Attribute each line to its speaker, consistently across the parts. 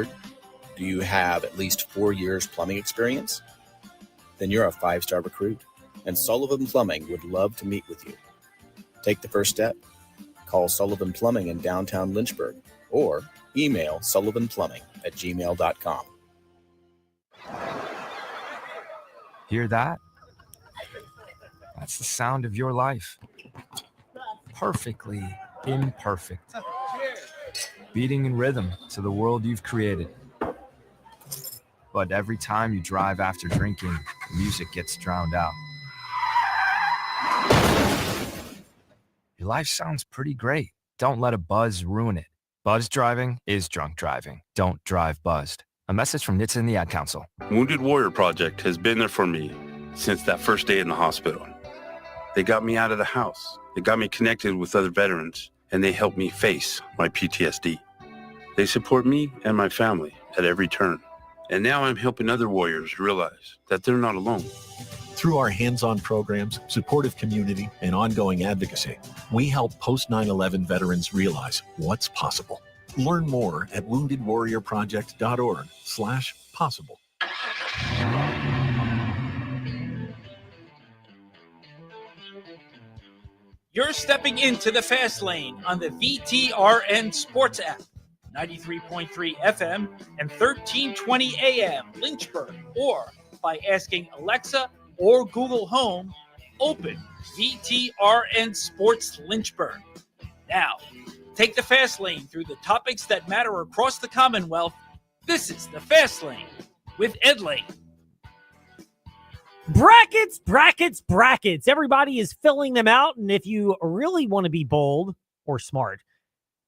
Speaker 1: Do you have at least 4 years plumbing experience? Then you're a 5-star recruit, and Sullivan Plumbing would love to meet with you. Take the first step. Call Sullivan Plumbing in downtown Lynchburg or email sullivanplumbing@gmail.com.
Speaker 2: Hear that? That's the sound of your life. Perfectly imperfect. Beating in rhythm to the world you've created. But every time you drive after drinking, music gets drowned out. Your life sounds pretty great. Don't let a buzz ruin it. Buzz driving is drunk driving. Don't drive buzzed. A message from NHTSA and the Ad Council.
Speaker 3: Wounded Warrior Project has been there for me since that first day in the hospital. They got me out of the house. They got me connected with other veterans, and they helped me face my PTSD. They support me and my family at every turn. And now I'm helping other warriors realize that they're not alone.
Speaker 4: Through our hands-on programs, supportive community, and ongoing advocacy, we help post-9/11 veterans realize what's possible. Learn more at woundedwarriorproject.org/possible.
Speaker 5: You're stepping into the fast lane on the VTRN Sports app. 93.3 FM and 1320 AM Lynchburg, or by asking Alexa or Google Home, open VTRN Sports Lynchburg. Now, take the fast lane through the topics that matter across the Commonwealth. This is the Fast Lane with Ed Lane.
Speaker 6: Brackets, brackets, brackets. Everybody is filling them out, and if you really want to be bold or smart,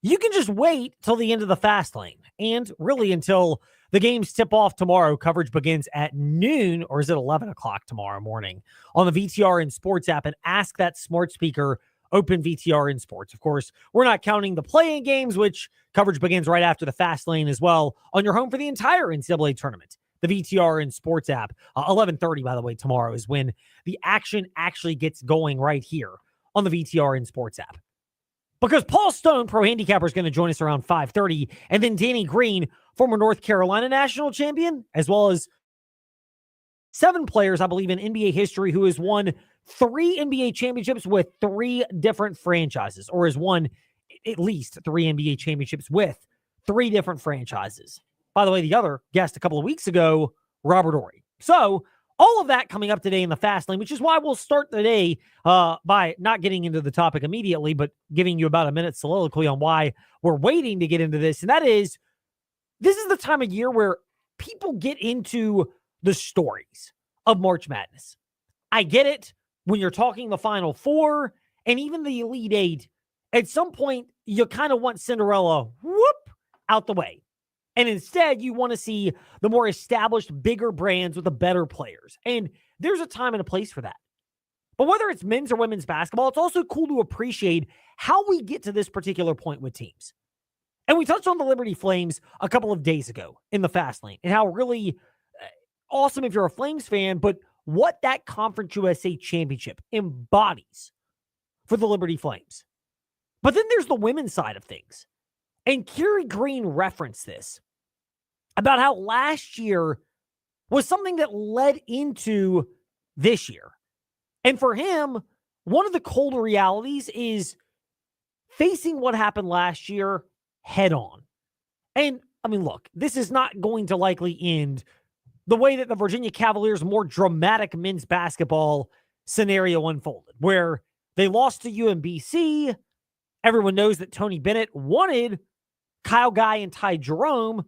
Speaker 6: you can just wait till the end of the fast lane, and really until the games tip off tomorrow. Coverage begins at noon, or is it 11 o'clock tomorrow morning on the VTRN Sports app, and ask that smart speaker, open VTRN Sports. Of course, we're not counting the play-in games, which coverage begins right after the fast lane as well on your home for the entire NCAA tournament. The VTRN Sports app, 11:30, by the way, tomorrow is when the action actually gets going right here on the VTRN Sports app. Because Paul Stone, Pro-Handicapper, is going to join us around 5:30. And then Danny Green, former North Carolina national champion, as well as 7 players, I believe, in NBA history who has won 3 NBA championships with 3 different franchises, or has won at least 3 NBA championships with 3 different franchises. By the way, the other guest a couple of weeks ago, Robert Ory. So all of that coming up today in the fast lane, which is why we'll start the day by not getting into the topic immediately, but giving you about a minute soliloquy on why we're waiting to get into this. And that is, this is the time of year where people get into the stories of March Madness. I get it when you're talking the Final Four and even the Elite Eight. At some point, you kind of want Cinderella, out the way. And instead, you want to see the more established, bigger brands with the better players. And there's a time and a place for that. But whether it's men's or women's basketball, it's also cool to appreciate how we get to this particular point with teams. And we touched on the Liberty Flames a couple of days ago in the Fast Lane and how really awesome if you're a Flames fan, but what that Conference USA championship embodies for the Liberty Flames. But then there's the women's side of things. And Kerry Green referenced this about how last year was something that led into this year. And for him, one of the colder realities is facing what happened last year head on. And I mean, look, this is not going to likely end the way that the Virginia Cavaliers' more dramatic men's basketball scenario unfolded, where they lost to UMBC. Everyone knows that Tony Bennett wanted Kyle Guy and Ty Jerome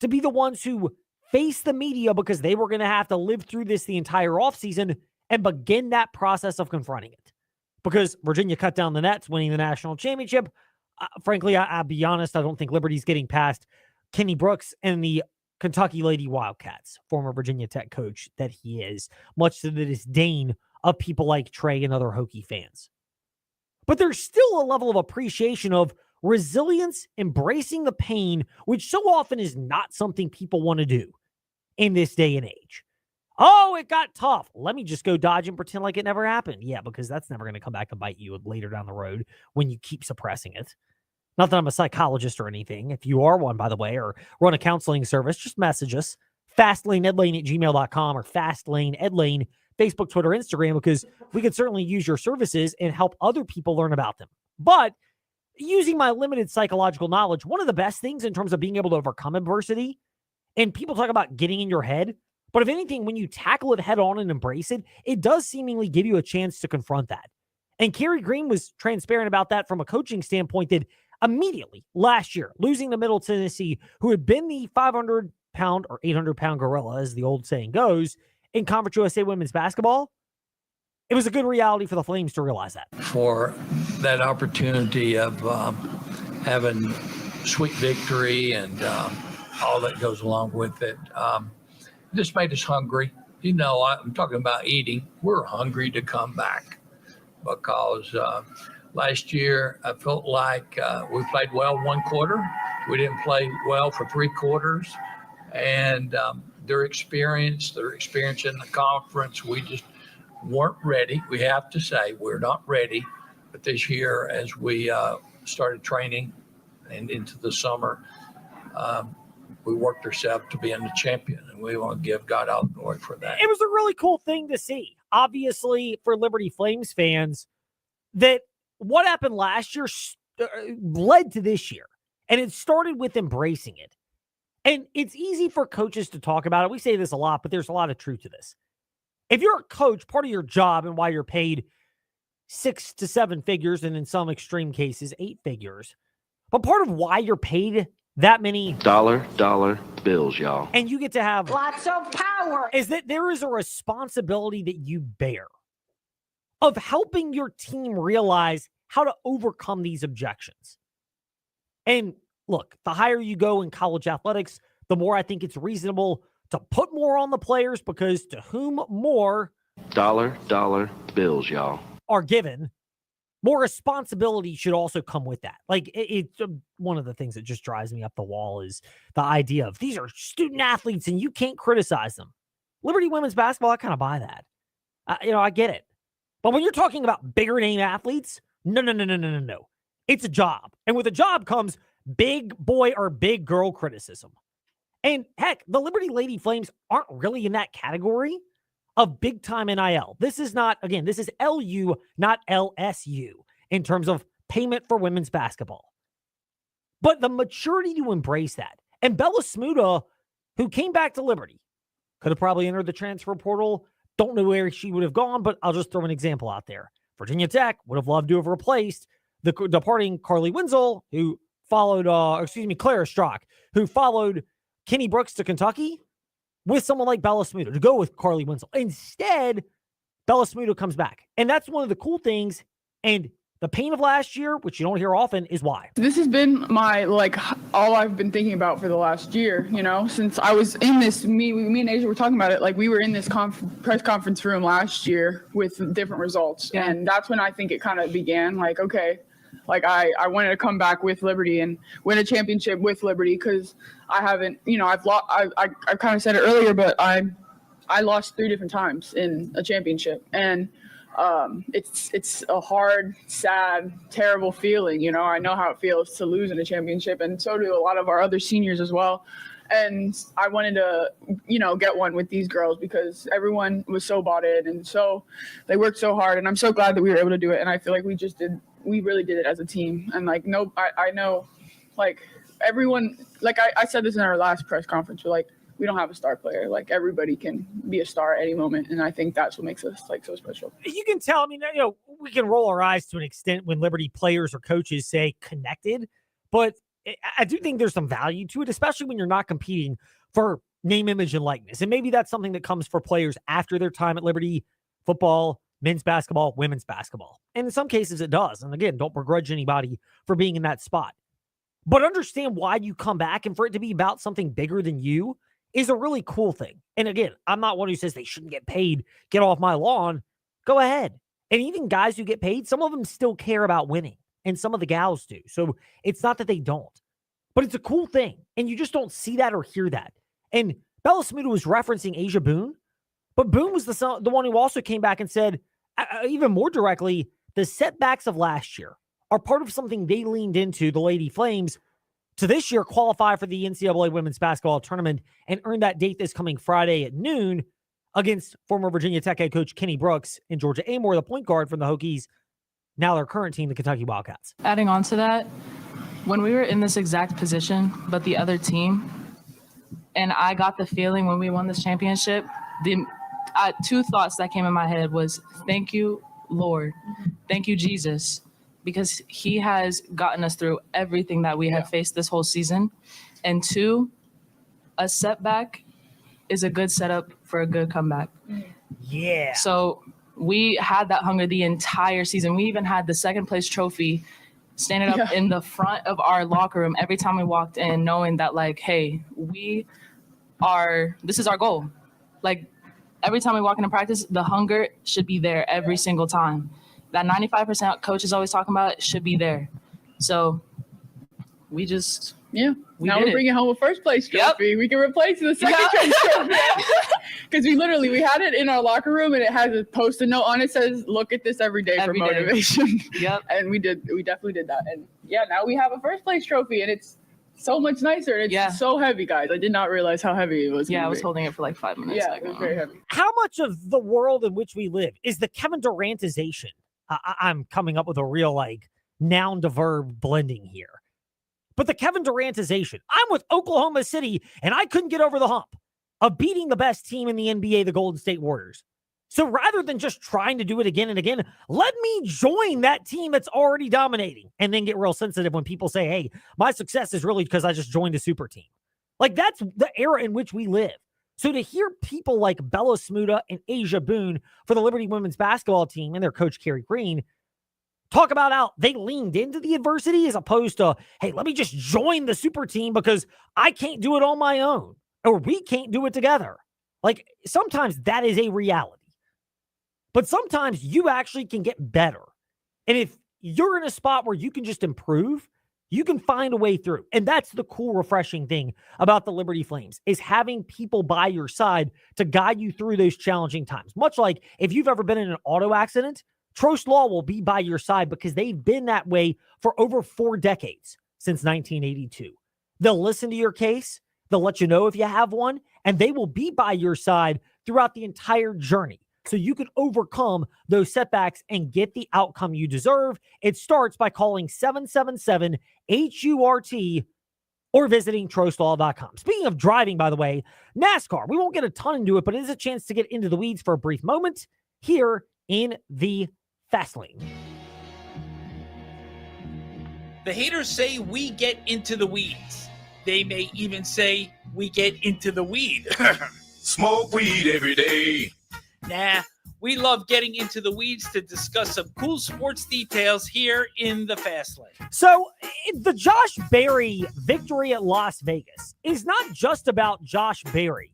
Speaker 6: to be the ones who face the media because they were going to have to live through this the entire offseason and begin that process of confronting it. Because Virginia cut down the nets, winning the national championship. Frankly, I'll be honest, I don't think Liberty's getting past Kenny Brooks and the Kentucky Lady Wildcats, former Virginia Tech coach that he is, much to the disdain of people like Trey and other Hokie fans. But there's still a level of appreciation of resilience, embracing the pain, which so often is not something people want to do in this day and age. Oh, it got tough. Let me just go dodge and pretend like it never happened. Yeah, because that's never going to come back and bite you later down the road when you keep suppressing it. Not that I'm a psychologist or anything. If you are one, by the way, or run a counseling service, just message us. FastlaneEdlane@gmail.com or FastlaneEdlane, Facebook, Twitter, Instagram, because we could certainly use your services and help other people learn about them. But using my limited psychological knowledge, one of the best things in terms of being able to overcome adversity, and people talk about getting in your head, but if anything, when you tackle it head on and embrace it, it does seemingly give you a chance to confront that. And Kerry Green was transparent about that from a coaching standpoint, that immediately last year, losing to Middle Tennessee, who had been the 500-pound or 800-pound gorilla, as the old saying goes, in Conference USA women's basketball, it was a good reality for the Flames to realize that.
Speaker 7: For that opportunity of having sweet victory and all that goes along with it, just made us hungry. You know, I'm talking about eating. We're hungry to come back because last year I felt like we played well one quarter. We didn't play well for three quarters. And their experience in the conference, we just weren't ready. We have to say we're not ready. But this year, as we started training and into the summer, we worked ourselves to being the champion, and we want to give God all the glory for that.
Speaker 6: It was a really cool thing to see. Obviously, for Liberty Flames fans, that what happened last year led to this year, and it started with embracing it. And it's easy for coaches to talk about it. We say this a lot, but there's a lot of truth to this. If you're a coach, part of your job and why you're paid 6 to 7 figures, and in some extreme cases, 8 figures, but part of why you're paid that many
Speaker 8: dollar bills, y'all,
Speaker 6: and you get to have
Speaker 9: lots of power,
Speaker 6: is that there is a responsibility that you bear of helping your team realize how to overcome these objections. And look, the higher you go in college athletics, the more I think it's reasonable to put more on the players, because to whom more
Speaker 8: dollar bills, y'all,
Speaker 6: are given, more responsibility should also come with that. Like, it's one of the things that just drives me up the wall is the idea of these are student athletes and you can't criticize them. Liberty women's basketball, I kind of buy that. I get it. But when you're talking about bigger name athletes, no. It's a job. And with a job comes big boy or big girl criticism. And heck, the Liberty Lady Flames aren't really in that category of big time NIL. This is not, again, this is LU, not LSU in terms of payment for women's basketball. But the maturity to embrace that. And Bella Smuda, who came back to Liberty, could have probably entered the transfer portal. Don't know where she would have gone, but I'll just throw an example out there. Virginia Tech would have loved to have replaced the departing Carly Wenzel, who followed, Clara Strock, who followed Kenny Brooks to Kentucky, with someone like Bella Smuda to go with Carly Wenzel. Instead, Bella Smuda comes back. And that's one of the cool things. And the pain of last year, which you don't hear often, is why.
Speaker 10: This has been my, all I've been thinking about for the last year, since I was in this, me and Asia were talking about it, we were in this press conference room last year with different results. Yeah. And that's when I think it kind of began, okay, I wanted to come back with Liberty and win a championship with Liberty, because I haven't, I've lost, I kind of said it earlier, but I lost 3 different times in a championship. And it's a hard, sad, terrible feeling. I know how it feels to lose in a championship, and so do a lot of our other seniors as well. And I wanted to, get one with these girls because everyone was so bought in, and so they worked so hard, and I'm so glad that we were able to do it. And I feel like we really did it as a team. And I know, everyone, I said this in our last press conference, we don't have a star player. Everybody can be a star at any moment. And I think that's what makes us so special.
Speaker 6: You can tell, we can roll our eyes to an extent when Liberty players or coaches say connected, but I do think there's some value to it, especially when you're not competing for name, image, and likeness. And maybe that's something that comes for players after their time at Liberty football, men's basketball, women's basketball. And in some cases it does. And again, don't begrudge anybody for being in that spot. But understand why you come back, and for it to be about something bigger than you is a really cool thing. And again, I'm not one who says they shouldn't get paid. Get off my lawn. Go ahead. And even guys who get paid, some of them still care about winning. And some of the gals do. So it's not that they don't. But it's a cool thing. And you just don't see that or hear that. And Bella Smuda was referencing Asia Boone. But Boone was the one who also came back and said, even more directly, the setbacks of last year are part of something they leaned into, the Lady Flames, to this year qualify for the NCAA women's basketball tournament and earn that date this coming Friday at noon against former Virginia Tech head coach Kenny Brooks and Georgia Amore, the point guard from the Hokies, now their current team, the Kentucky Wildcats.
Speaker 9: Adding on to that, when we were in this exact position, but the other team, and I got the feeling when we won this championship, two thoughts that came in my head was, thank you, Lord. Thank you, Jesus, because he has gotten us through everything that we have faced this whole season. And two, a setback is a good setup for a good comeback.
Speaker 6: Yeah.
Speaker 9: So we had that hunger the entire season. We even had the second place trophy standing up in the front of our locker room every time we walked in, knowing that, like, hey, this is our goal. Like, every time we walk into practice, the hunger should be there every single time. That 95% coach is always talking about should be there. So we just,
Speaker 10: now we're
Speaker 9: did
Speaker 10: bringing home a first place trophy. Yep. We can replace the second place trophy. Because we had it in our locker room, and it has a Post-it note on it says, look at this every day for motivation.
Speaker 9: Yep.
Speaker 10: And we definitely did that. And now we have a first place trophy, and it's so much nicer. It's so heavy, guys. I did not realize how heavy it was.
Speaker 9: Yeah, I was holding it for like 5 minutes.
Speaker 10: Yeah, it was very heavy.
Speaker 6: How much of the world in which we live is the Kevin Durantization? I'm coming up with a real, like, noun to verb blending here. But the Kevin Durantization. I'm with Oklahoma City, and I couldn't get over the hump of beating the best team in the NBA, the Golden State Warriors. So rather than just trying to do it again and again, let me join that team that's already dominating and then get real sensitive when people say, hey, my success is really because I just joined a super team. Like, that's the era in which we live. So to hear people like Bella Smuda and Asia Boone for the Liberty women's basketball team and their coach, Kerry Green, talk about how they leaned into the adversity as opposed to, hey, let me just join the super team because I can't do it on my own or we can't do it together. Like, sometimes that is a reality. But sometimes you actually can get better. And if you're in a spot where you can just improve, you can find a way through. And that's the cool, refreshing thing about the Liberty Flames, is having people by your side to guide you through those challenging times. Much like if you've ever been in an auto accident, Trost Law will be by your side because they've been that way for over 4 decades, since 1982. They'll listen to your case. They'll let you know if you have one, and they will be by your side throughout the entire journey, so you can overcome those setbacks and get the outcome you deserve. It starts by calling 777-HURT or visiting trostlaw.com. Speaking of driving, by the way, NASCAR, we won't get a ton into it, but it is a chance to get into the weeds for a brief moment here in the Fast Lane.
Speaker 5: The haters say we get into the weeds. They may even say we get into the weed.
Speaker 11: Smoke weed every day.
Speaker 5: Nah, we love getting into the weeds to discuss some cool sports details here in the Fast Lane.
Speaker 6: So the Josh Berry victory at Las Vegas is not just about Josh Berry,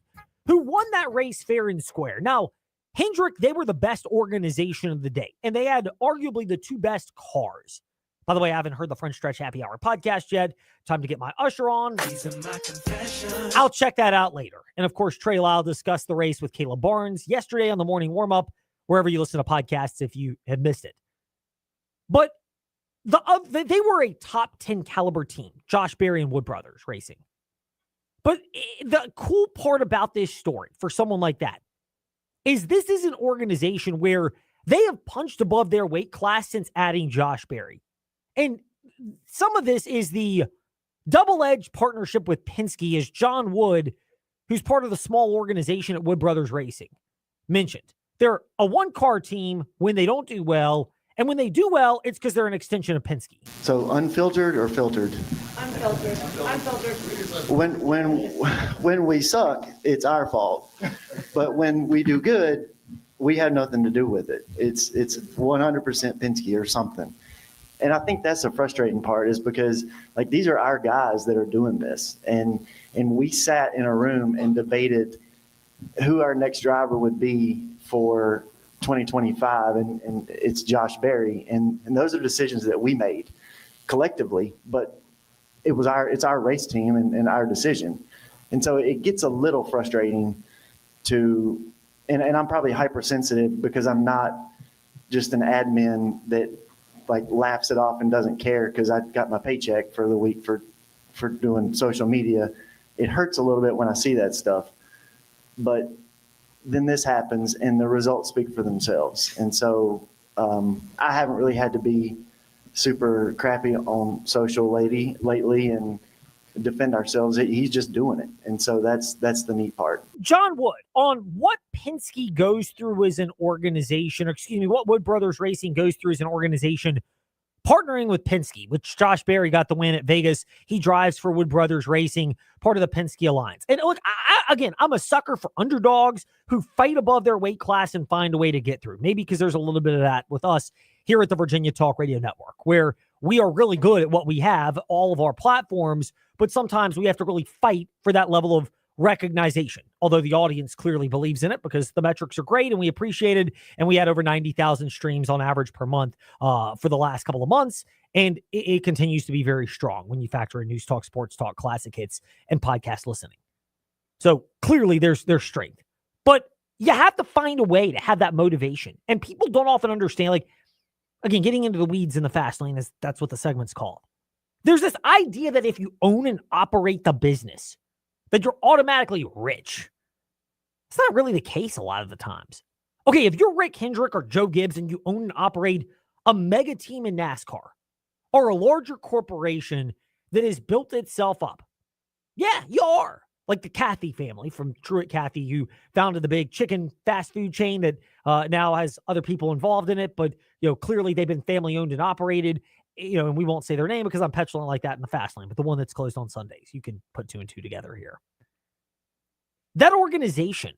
Speaker 6: who won that race fair and square. Now, Hendrick, they were the best organization of the day, and they had arguably the 2 best cars. By the way, I haven't heard the French Stretch Happy Hour podcast yet. Time to get my usher on. I'll check that out later. And of course, Trey Lyle discussed the race with Caleb Barnes yesterday on the morning warm-up, wherever you listen to podcasts if you have missed it. But they were a top 10 caliber team, Josh Berry and Wood Brothers Racing. But the cool part about this story for someone like that is this is an organization where they have punched above their weight class since adding Josh Berry. And some of this is the double-edged partnership with Penske, as John Wood, who's part of the small organization at Wood Brothers Racing, mentioned. They're a one-car team when they don't do well, and when they do well, it's because they're an extension of Penske.
Speaker 12: So unfiltered or filtered?
Speaker 13: Unfiltered. Unfiltered.
Speaker 12: When we suck, it's our fault. But when we do good, we have nothing to do with it. It's 100% Penske or something. And I think that's the frustrating part, is because, like, these are our guys that are doing this. And we sat in a room and debated who our next driver would be for 2025, and it's Josh Berry. And those are decisions that we made collectively, but it's our race team and our decision. And so it gets a little frustrating and I'm probably hypersensitive because I'm not just an admin that like laughs it off and doesn't care because I got my paycheck for the week for doing social media. It hurts a little bit when I see that stuff. But then this happens and the results speak for themselves. And so I haven't really had to be super crappy on social lately and defend ourselves. He's just doing it. And so that's the neat part.
Speaker 6: John Wood, on what Penske goes through as an organization, or excuse me, what Wood Brothers Racing goes through as an organization, partnering with Penske, which Josh Berry got the win at Vegas. He drives for Wood Brothers Racing, part of the Penske Alliance. And look, again, I'm a sucker for underdogs who fight above their weight class and find a way to get through. Maybe because there's a little bit of that with us here at the Virginia Talk Radio Network, where we are really good at what we have, all of our platforms, but sometimes we have to really fight for that level of recognition, although the audience clearly believes in it because the metrics are great and we appreciate it. And we had over 90,000 streams on average per month for the last couple of months. And it continues to be very strong when you factor in News Talk, Sports Talk, Classic Hits, and podcast listening. So clearly there's strength. But you have to find a way to have that motivation. And people don't often understand, like, again, getting into the weeds in the fast lane, that's what the segment's called. There's this idea that if you own and operate the business, that you're automatically rich. It's not really the case a lot of the times. Okay, if you're Rick Hendrick or Joe Gibbs and you own and operate a mega team in NASCAR or a larger corporation that has built itself up, yeah, you are. Like the Cathy family from Truett Cathy, who founded the big chicken fast food chain that now has other people involved in it. But, clearly they've been family owned and operated, and we won't say their name because I'm petulant like that in the fast lane, but the one that's closed on Sundays. You can put two and two together here. That organization,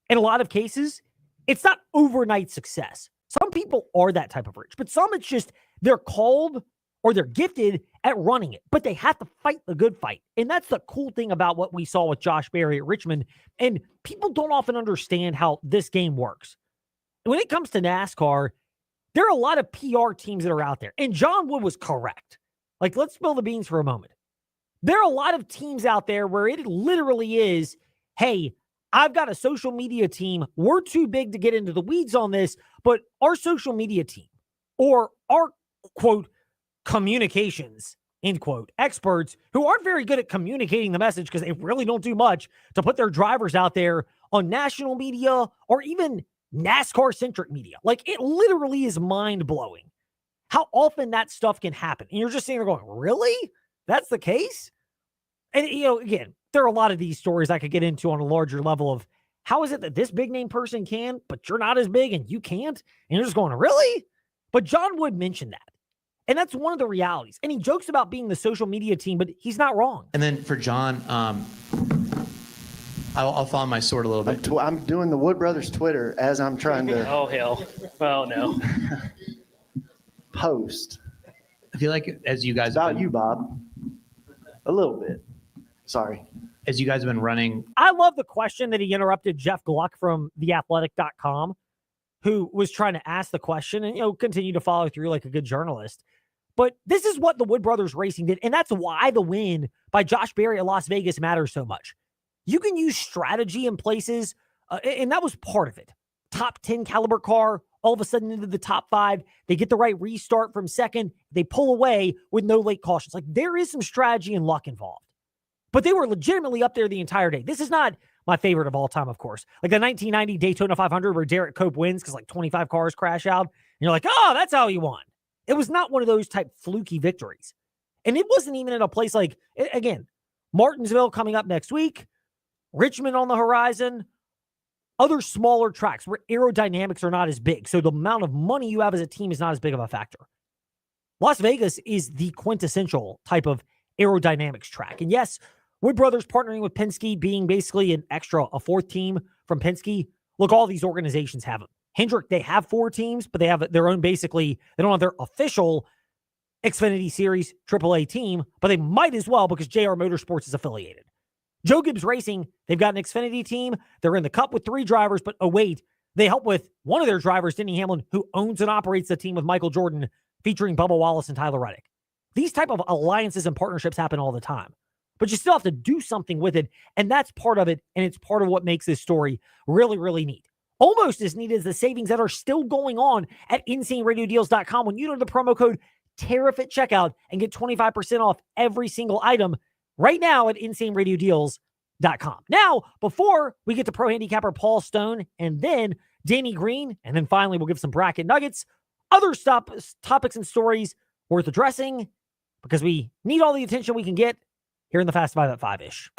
Speaker 6: in a lot of cases, it's not overnight success. Some people are that type of rich, but some it's just they're called or they're gifted at running it, but they have to fight the good fight. And that's the cool thing about what we saw with Josh Berry at Richmond. And people don't often understand how this game works. When it comes to NASCAR, there are a lot of PR teams that are out there. And John Wood was correct. Like, let's spill the beans for a moment. There are a lot of teams out there where it literally is, hey, I've got a social media team. We're too big to get into the weeds on this, but our social media team or our, quote, communications, end quote, experts who aren't very good at communicating the message because they really don't do much to put their drivers out there on national media or even NASCAR-centric media. Like, it literally is mind-blowing how often that stuff can happen. And you're just sitting there going, really? That's the case? And, again, there are a lot of these stories I could get into on a larger level of how is it that this big-name person can, but you're not as big and you can't? And you're just going, really? But John Wood mentioned that. And that's one of the realities. And he jokes about being the social media team, but he's not wrong.
Speaker 14: And then for John, I'll follow my sword a little bit.
Speaker 12: I'm doing the Wood Brothers Twitter as I'm trying to
Speaker 15: Oh, hell. Oh, no.
Speaker 12: post.
Speaker 14: I feel like as you guys
Speaker 12: About you, Bob. A little bit. Sorry.
Speaker 14: As you guys have been running.
Speaker 6: I love the question that he interrupted Jeff Gluck from theathletic.com, who was trying to ask the question and, continue to follow through like a good journalist. But this is what the Wood Brothers Racing did. And that's why the win by Josh Berry at Las Vegas matters so much. You can use strategy in places, and that was part of it. Top 10 caliber car, all of a sudden into the top 5. They get the right restart from second. They pull away with no late cautions. Like, there is some strategy and luck involved. But they were legitimately up there the entire day. This is not my favorite of all time, of course. Like the 1990 Daytona 500 where Derek Cope wins because like 25 cars crash out. And you're like, oh, that's how he won. It was not one of those type fluky victories. And it wasn't even in a place like, again, Martinsville coming up next week, Richmond on the horizon, other smaller tracks where aerodynamics are not as big. So the amount of money you have as a team is not as big of a factor. Las Vegas is the quintessential type of aerodynamics track. And yes, Wood Brothers partnering with Penske, being basically a fourth team from Penske. Look, all these organizations have them. Hendrick, they have 4 teams, but they have their own, basically, they don't have their official Xfinity Series AAA team, but they might as well because JR Motorsports is affiliated. Joe Gibbs Racing, they've got an Xfinity team. They're in the Cup with 3 drivers, but oh wait, they help with one of their drivers, Denny Hamlin, who owns and operates the team with Michael Jordan, featuring Bubba Wallace and Tyler Reddick. These type of alliances and partnerships happen all the time, but you still have to do something with it, and that's part of it, and it's part of what makes this story really, really neat. almost as neat as the savings that are still going on at InsaneRadioDeals.com when you enter the promo code TARIF at checkout and get 25% off every single item right now at InsaneRadioDeals.com. Now, before we get to Pro Handicapper Paul Stone and then Danny Green, and then finally we'll give some bracket nuggets, other topics and stories worth addressing because we need all the attention we can get here in the Fast Five at 5-ish.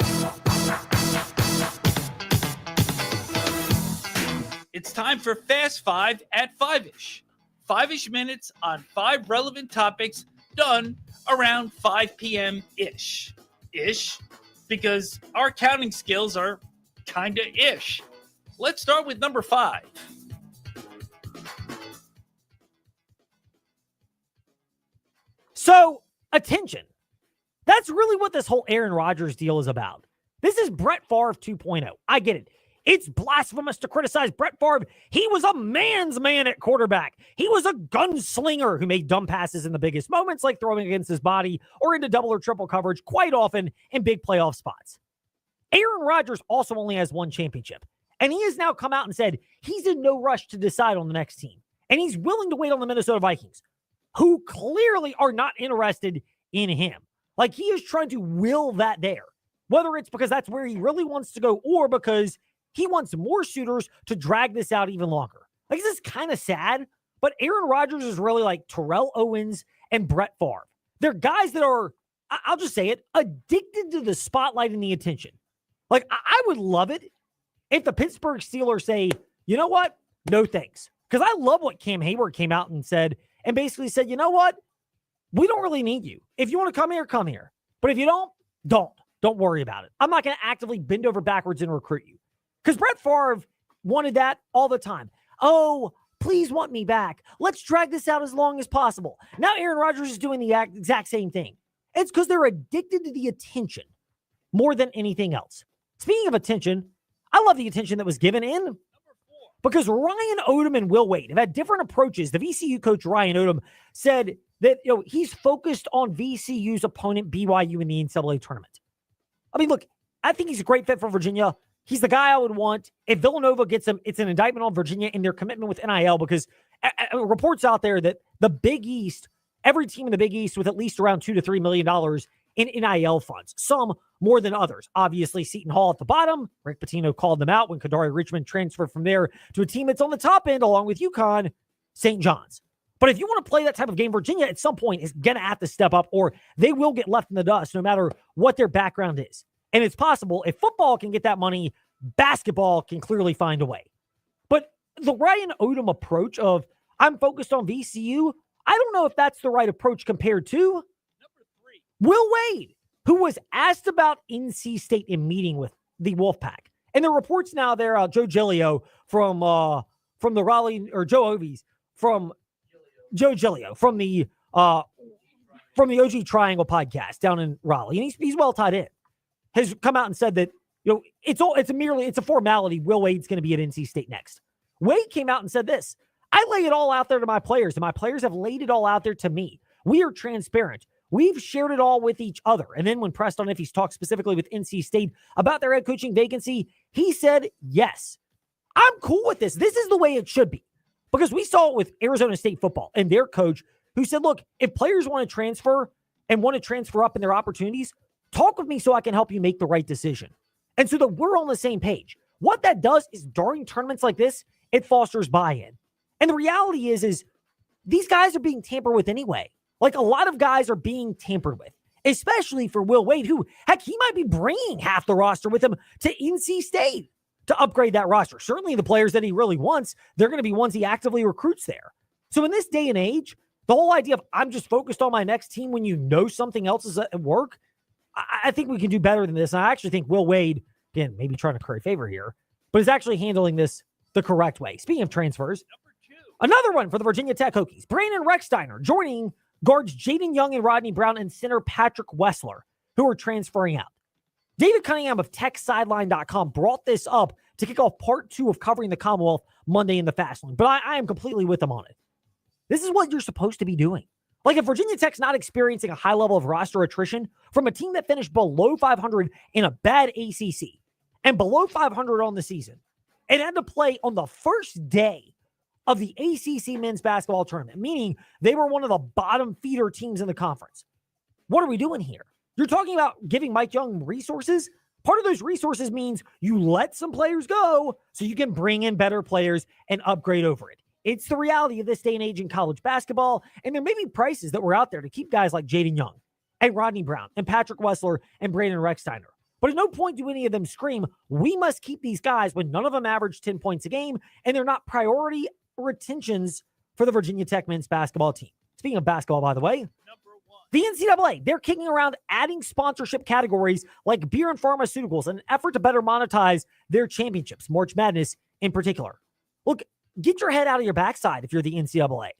Speaker 5: It's time for Fast Five at 5-ish. 5-ish minutes on 5 relevant topics done around 5 p.m.-ish. Ish, because our counting skills are kinda ish. Let's start with number 5.
Speaker 6: So, attention. That's really what this whole Aaron Rodgers deal is about. This is Brett Favre 2.0. I get it. It's blasphemous to criticize Brett Favre. He was a man's man at quarterback. He was a gunslinger who made dumb passes in the biggest moments, like throwing against his body or into double or triple coverage quite often in big playoff spots. Aaron Rodgers also only has one championship, and he has now come out and said he's in no rush to decide on the next team, and he's willing to wait on the Minnesota Vikings, who clearly are not interested in him. Like, he is trying to will that there, whether it's because that's where he really wants to go or because he wants more shooters to drag this out even longer. Like, this is kind of sad, but Aaron Rodgers is really like Terrell Owens and Brett Favre. They're guys that are, I'll just say it, addicted to the spotlight and the attention. Like, I would love it if the Pittsburgh Steelers say, you know what? No thanks. Because I love what Cam Hayward came out and said, and basically said, you know what? We don't really need you. If you want to come here, come here. But if you don't, don't. Don't worry about it. I'm not going to actively bend over backwards and recruit you. Because Brett Favre wanted that all the time. Oh, please want me back. Let's drag this out as long as possible. Now Aaron Rodgers is doing the exact same thing. It's because they're addicted to the attention more than anything else. Speaking of attention, I love the attention that was given in because Ryan Odom and Will Wade have had different approaches. The VCU coach Ryan Odom said that he's focused on VCU's opponent BYU in the NCAA tournament. I mean, look, I think he's a great fit for Virginia. He's the guy I would want. If Villanova gets him, it's an indictment on Virginia and their commitment with NIL because reports out there that the Big East, every team in the Big East with at least around $2 to $3 million in NIL funds, some more than others. Obviously, Seton Hall at the bottom. Rick Pitino called them out when Kadari Richmond transferred from there to a team that's on the top end along with UConn, St. John's. But if you want to play that type of game, Virginia at some point is going to have to step up or they will get left in the dust no matter what their background is. And it's possible if football can get that money, basketball can clearly find a way. But the Ryan Odom approach of I'm focused on VCU, I don't know if that's the right approach compared to number 3, Will Wade, who was asked about NC State in meeting with the Wolfpack. And the reports now there, Joe Giglio from the Raleigh, or Joe Ovies from Joe Giglio from the OG Triangle podcast down in Raleigh. And he's well tied in. Has come out and said that it's a formality. Will Wade's going to be at NC State next. Wade came out and said this: I lay it all out there to my players, and my players have laid it all out there to me. We are transparent. We've shared it all with each other. And then when pressed on if he's talked specifically with NC State about their head coaching vacancy, he said, yes, I'm cool with this. This is the way it should be. Because we saw it with Arizona State football and their coach who said, look, if players want to transfer and want to transfer up in their opportunities, talk with me so I can help you make the right decision. And so that we're on the same page. What that does is during tournaments like this, it fosters buy-in. And the reality is these guys are being tampered with anyway. Like a lot of guys are being tampered with, especially for Will Wade, who, heck, he might be bringing half the roster with him to NC State to upgrade that roster. Certainly the players that he really wants, they're going to be ones he actively recruits there. So in this day and age, the whole idea of I'm just focused on my next team when you know something else is at work, I think we can do better than this. And I actually think Will Wade, again, maybe trying to curry favor here, but is actually handling this the correct way. Speaking of transfers, another one for the Virginia Tech Hokies. Brandon Recksteiner joining guards Jaden Young and Rodney Brown and center Patrick Wessler, who are transferring out. David Cunningham of TechSideline.com brought this up to kick off part 2 of covering the Commonwealth Monday in the Fast Lane, but I am completely with him on it. This is what you're supposed to be doing. Like if Virginia Tech's not experiencing a high level of roster attrition from a team that finished below 500 in a bad ACC and below 500 on the season, and had to play on the first day of the ACC men's basketball tournament, meaning they were one of the bottom feeder teams in the conference. What are we doing here? You're talking about giving Mike Young resources. Part of those resources means you let some players go so you can bring in better players and upgrade over it. It's the reality of this day and age in college basketball, and there may be prices that were out there to keep guys like Jaden Young and Rodney Brown and Patrick Wessler and Brandon Rexsteiner. But at no point do any of them scream, we must keep these guys when none of them average 10 points a game and they're not priority retentions for the Virginia Tech men's basketball team. Speaking of basketball, by the way, the NCAA, they're kicking around adding sponsorship categories like beer and pharmaceuticals in an effort to better monetize their championships, March Madness in particular. Look, get your head out of your backside if you're the NCAA.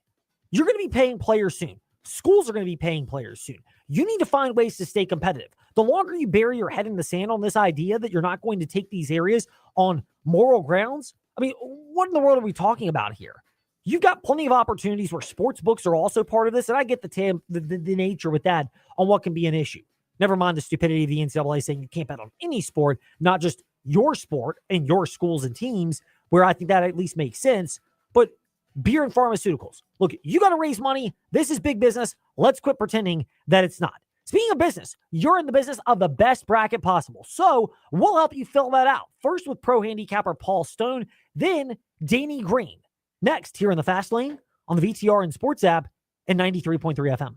Speaker 6: You're going to be paying players soon. Schools are going to be paying players soon. You need to find ways to stay competitive. The longer you bury your head in the sand on this idea that you're not going to take these areas on moral grounds, I mean, what in the world are we talking about here? You've got plenty of opportunities where sports books are also part of this, and I get the nature with that on what can be an issue. Never mind the stupidity of the NCAA saying you can't bet on any sport, not just your sport and your schools and teams, where I think that at least makes sense. But beer and pharmaceuticals. Look, you got to raise money. This is big business. Let's quit pretending that it's not. Speaking of business, you're in the business of the best bracket possible. So we'll help you fill that out. First with Pro-Handicapper Paul Stone, then Danny Green. Next, here in the Fast Lane on the VTR and Sports app and 93.3 FM.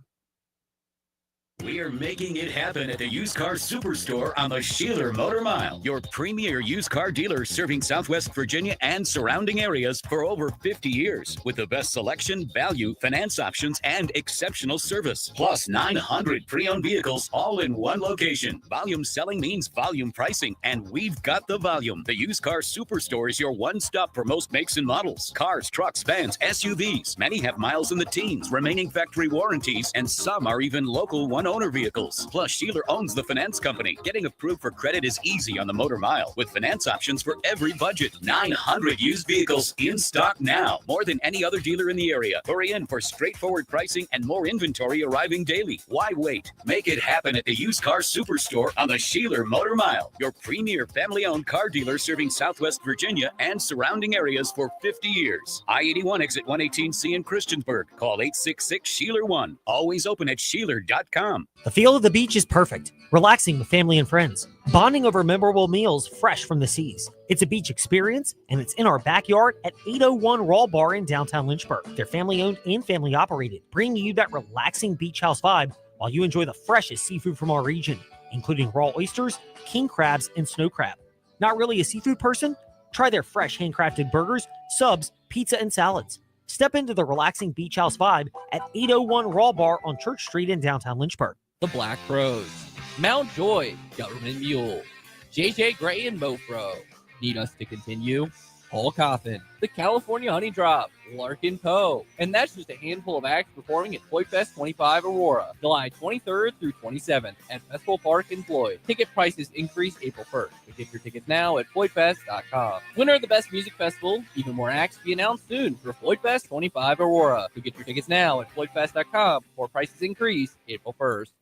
Speaker 16: We are making it happen at the Used Car Superstore on the Sheeler Motor Mile, your premier used car dealer serving Southwest Virginia and surrounding areas for over 50 years with the best selection, value, finance options, and exceptional service. Plus 900 pre-owned vehicles all in one location. Volume selling means volume pricing, and we've got the volume. The Used Car Superstore is your one-stop for most makes and models. Cars, trucks, vans, SUVs. Many have miles in the teens, remaining factory warranties, and some are even local one-owner vehicles. Plus, Sheeler owns the finance company. Getting approved for credit is easy on the Motor Mile with finance options for every budget. 900 used vehicles in stock now. More than any other dealer in the area. Hurry in for straightforward pricing and more inventory arriving daily. Why wait? Make it happen at the Used Car Superstore on the Sheeler Motor Mile, your premier family-owned car dealer serving Southwest Virginia and surrounding areas for 50 years. I-81 exit 118C in Christiansburg. Call 866-SHEELER1. Always open at Sheeler.com.
Speaker 6: The feel of the beach is perfect. Relaxing with family and friends. Bonding over memorable meals fresh from the seas. It's a beach experience, and it's in our backyard at 801 Raw Bar in downtown Lynchburg. They're family-owned and family-operated, bringing you that relaxing beach house vibe while you enjoy the freshest seafood from our region, including raw oysters, king crabs, and snow crab. Not really a seafood person? Try their fresh handcrafted burgers, subs, pizza, and salads. Step into the relaxing beach house vibe at 801 Raw Bar on Church Street in downtown Lynchburg.
Speaker 17: The Black Crows, Mount Joy, Government Mule, JJ Gray and Mofro. Need us to continue? Paul Coffin, the California Honey Drop, Larkin Poe. And that's just a handful of acts performing at Floyd Fest 25 Aurora, July 23rd through 27th at Festival Park in Floyd. Ticket prices increase April 1st. So get your tickets now at floydfest.com. Winner of the Best Music Festival, even more acts to be announced soon for Floyd Fest 25 Aurora. So get your tickets now at floydfest.com before prices increase April 1st.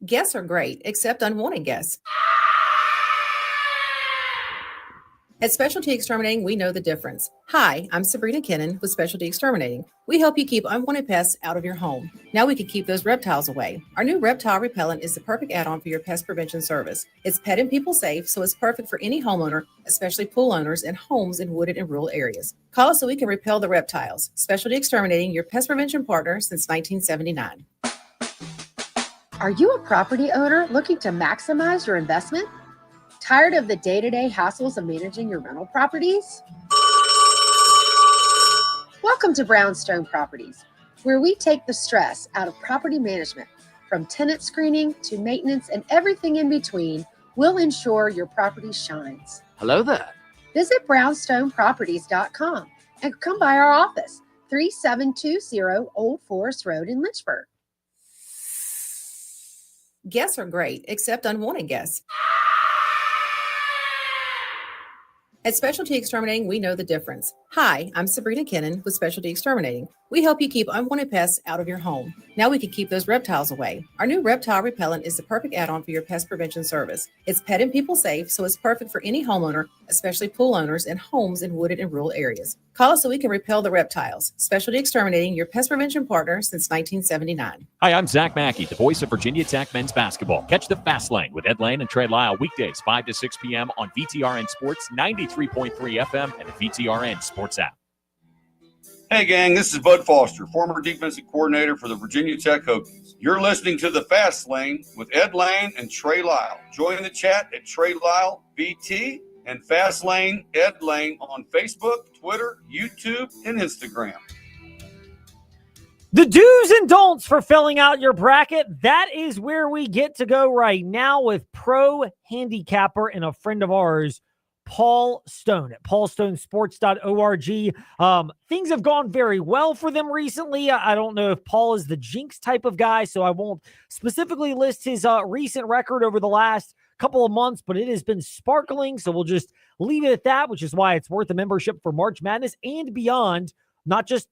Speaker 18: Guests are great, except unwanted guests. At Specialty Exterminating, we know the difference. Hi, I'm Sabrina Kennan with Specialty Exterminating. We help you keep unwanted pests out of your home. Now we can keep those reptiles away. Our new reptile repellent is the perfect add-on for your pest prevention service. It's pet and people safe, so it's perfect for any homeowner, especially pool owners and homes in wooded and rural areas. Call us so we can repel the reptiles. Specialty Exterminating, your pest prevention partner since 1979.
Speaker 19: Are you a property owner looking to maximize your investment? Tired of the day-to-day hassles of managing your rental properties? Welcome to Brownstone Properties, where we take the stress out of property management. From tenant screening to maintenance and everything in between, we'll ensure your property shines.
Speaker 8: Hello there.
Speaker 19: Visit brownstoneproperties.com and come by our office, 3720 Old Forest Road in Lynchburg.
Speaker 18: Guests are great, except unwanted guests. At Specialty Exterminating, we know the difference. Hi, I'm Sabrina Kennan with Specialty Exterminating. We help you keep unwanted pests out of your home. Now we can keep those reptiles away. Our new reptile repellent is the perfect add-on for your pest prevention service. It's pet and people safe, so it's perfect for any homeowner, especially pool owners and homes in wooded and rural areas. Call us so we can repel the reptiles. Specialty Exterminating, your pest prevention partner since 1979.
Speaker 20: Hi, I'm Zach Mackey, the voice of Virginia Tech men's basketball. Catch the Fast Lane with Ed Lane and Trey Lyle weekdays 5 to 6 p.m. on VTRN Sports 93.3 FM and the VTRN Sports app.
Speaker 21: Hey, gang, this is Bud Foster, former defensive coordinator for the Virginia Tech Hokies. You're listening to The Fast Lane with Ed Lane and Trey Lyle. Join the chat at Trey Lyle VT and Fast Lane Ed Lane on Facebook, Twitter, YouTube, and Instagram.
Speaker 6: The do's and don'ts for filling out your bracket. That is where we get to go right now with Pro-Handicapper and a friend of ours, Paul Stone at paulstonesports.org. Things have gone very well for them recently. I don't know if Paul is the jinx type of guy, so I won't specifically list his recent record over the last couple of months, but it has been sparkling, so we'll just leave it at that, which is why it's worth a membership for March Madness and beyond, not just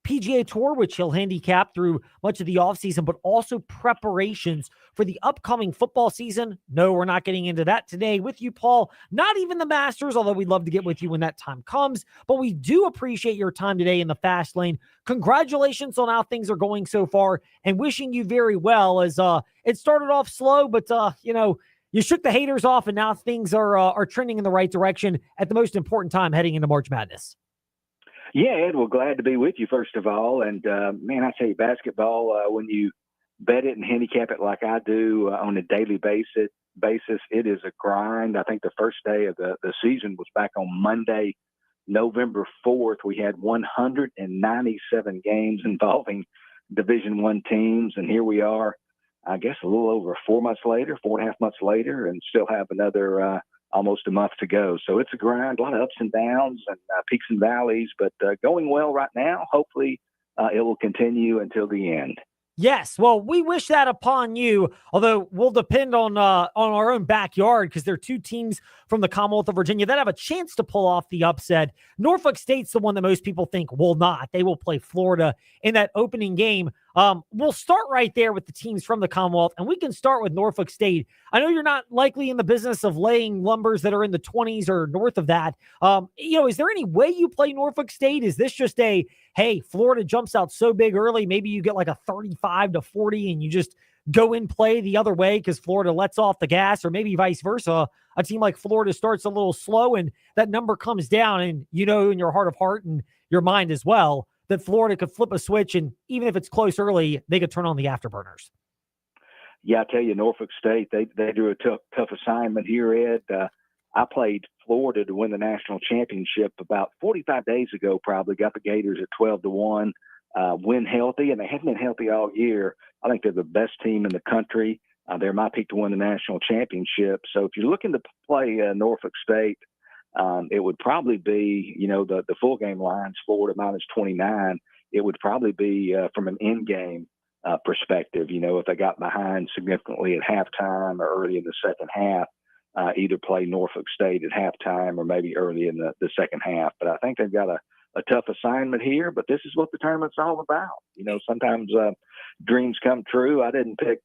Speaker 6: PGA Tour, which he'll handicap through much of the offseason, but also preparations for the upcoming football season. No, we're not getting into that today with you, Paul. Not even the Masters, although we'd love to get with you when that time comes. But we do appreciate your time today in the Fast Lane. Congratulations on how things are going so far and wishing you very well as it started off slow, but, you shook the haters off and now things are trending in the right direction at the most important time heading into March Madness.
Speaker 22: Yeah, Ed, well, glad to be with you, first of all. And, man, I tell you, basketball, when you bet it and handicap it like I do on a daily basis, it is a grind. I think the first day of the season was back on Monday, November 4th. We had 197 games involving Division I teams. And here we are, I guess, a little over 4 months later, 4.5 months later, and still have another almost a month to go. So it's a grind, a lot of ups and downs and peaks and valleys, but going well right now. Hopefully it will continue until the end.
Speaker 6: Yes, well, we wish that upon you, although we'll depend on our own backyard because there are two teams from the Commonwealth of Virginia that have a chance to pull off the upset. Norfolk State's the one that most people think will not. They will play Florida in that opening game. We'll start right there with the teams from the Commonwealth, and we can start with Norfolk State. I know you're not likely in the business of laying numbers that are in the 20s or north of that. Is there any way you play Norfolk State? Is this just hey, Florida jumps out so big early, maybe you get like a 35-40 and you just go in play the other way because Florida lets off the gas, or maybe vice versa. A team like Florida starts a little slow and that number comes down, and in your heart of heart and your mind as well that Florida could flip a switch, and even if it's close early, they could turn on the afterburners.
Speaker 22: Yeah, I tell you, Norfolk State, they drew a tough assignment here, Ed. I played Florida to win the national championship about 45 days ago, probably. Got the Gators at 12-1, win healthy, and they haven't been healthy all year. I think they're the best team in the country. They're my pick to win the national championship. So if you're looking to play Norfolk State, it would probably be, the full game lines, Florida -29. It would probably be from an end game perspective, if they got behind significantly at halftime or early in the second half, either play Norfolk State at halftime or maybe early in the second half. But I think they've got a tough assignment here, but this is what the tournament's all about. Sometimes dreams come true. I didn't pick